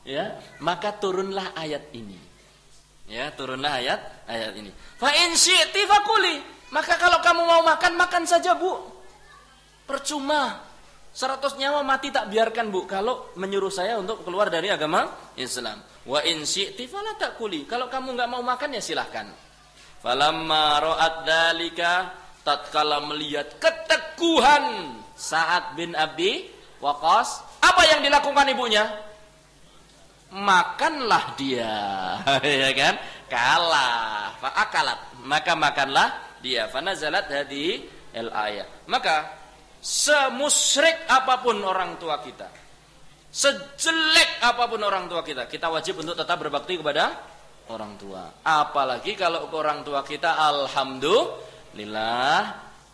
Ya, maka turunlah ayat ini. Ya, turunlah ayat ini. Fa in syi'ti fakuli. Maka kalau kamu mau makan saja, Bu. Percuma. 100 nyawa mati tak biarkan, Bu, kalau menyuruh saya untuk keluar dari agama Islam. Wa in syi'ti fala takuli. Kalau kamu enggak mau makan ya silahkan. Falamma ra'at dzalika, tatkala melihat keteguhan Sa'ad bin Abi Waqqas, apa yang dilakukan ibunya? Makanlah dia. Ya kan? Kalah. Fa akalat. Maka makanlah dia. Fa nazalat hadhihi al-ayah. Maka semusyrik apapun orang tua kita, sejelek apapun orang tua kita, kita wajib untuk tetap berbakti kepada orang tua. Apalagi kalau orang tua kita alhamdulillah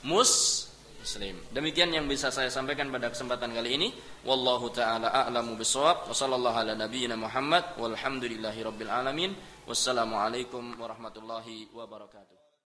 muslim. Demikian yang bisa saya sampaikan pada kesempatan kali ini. Wallahu taala a'lamu bissawab. Wa sallallahu ala nabiyyina Muhammad walhamdulillahi rabbil alamin. Wassalamualaikum warahmatullahi wabarakatuh.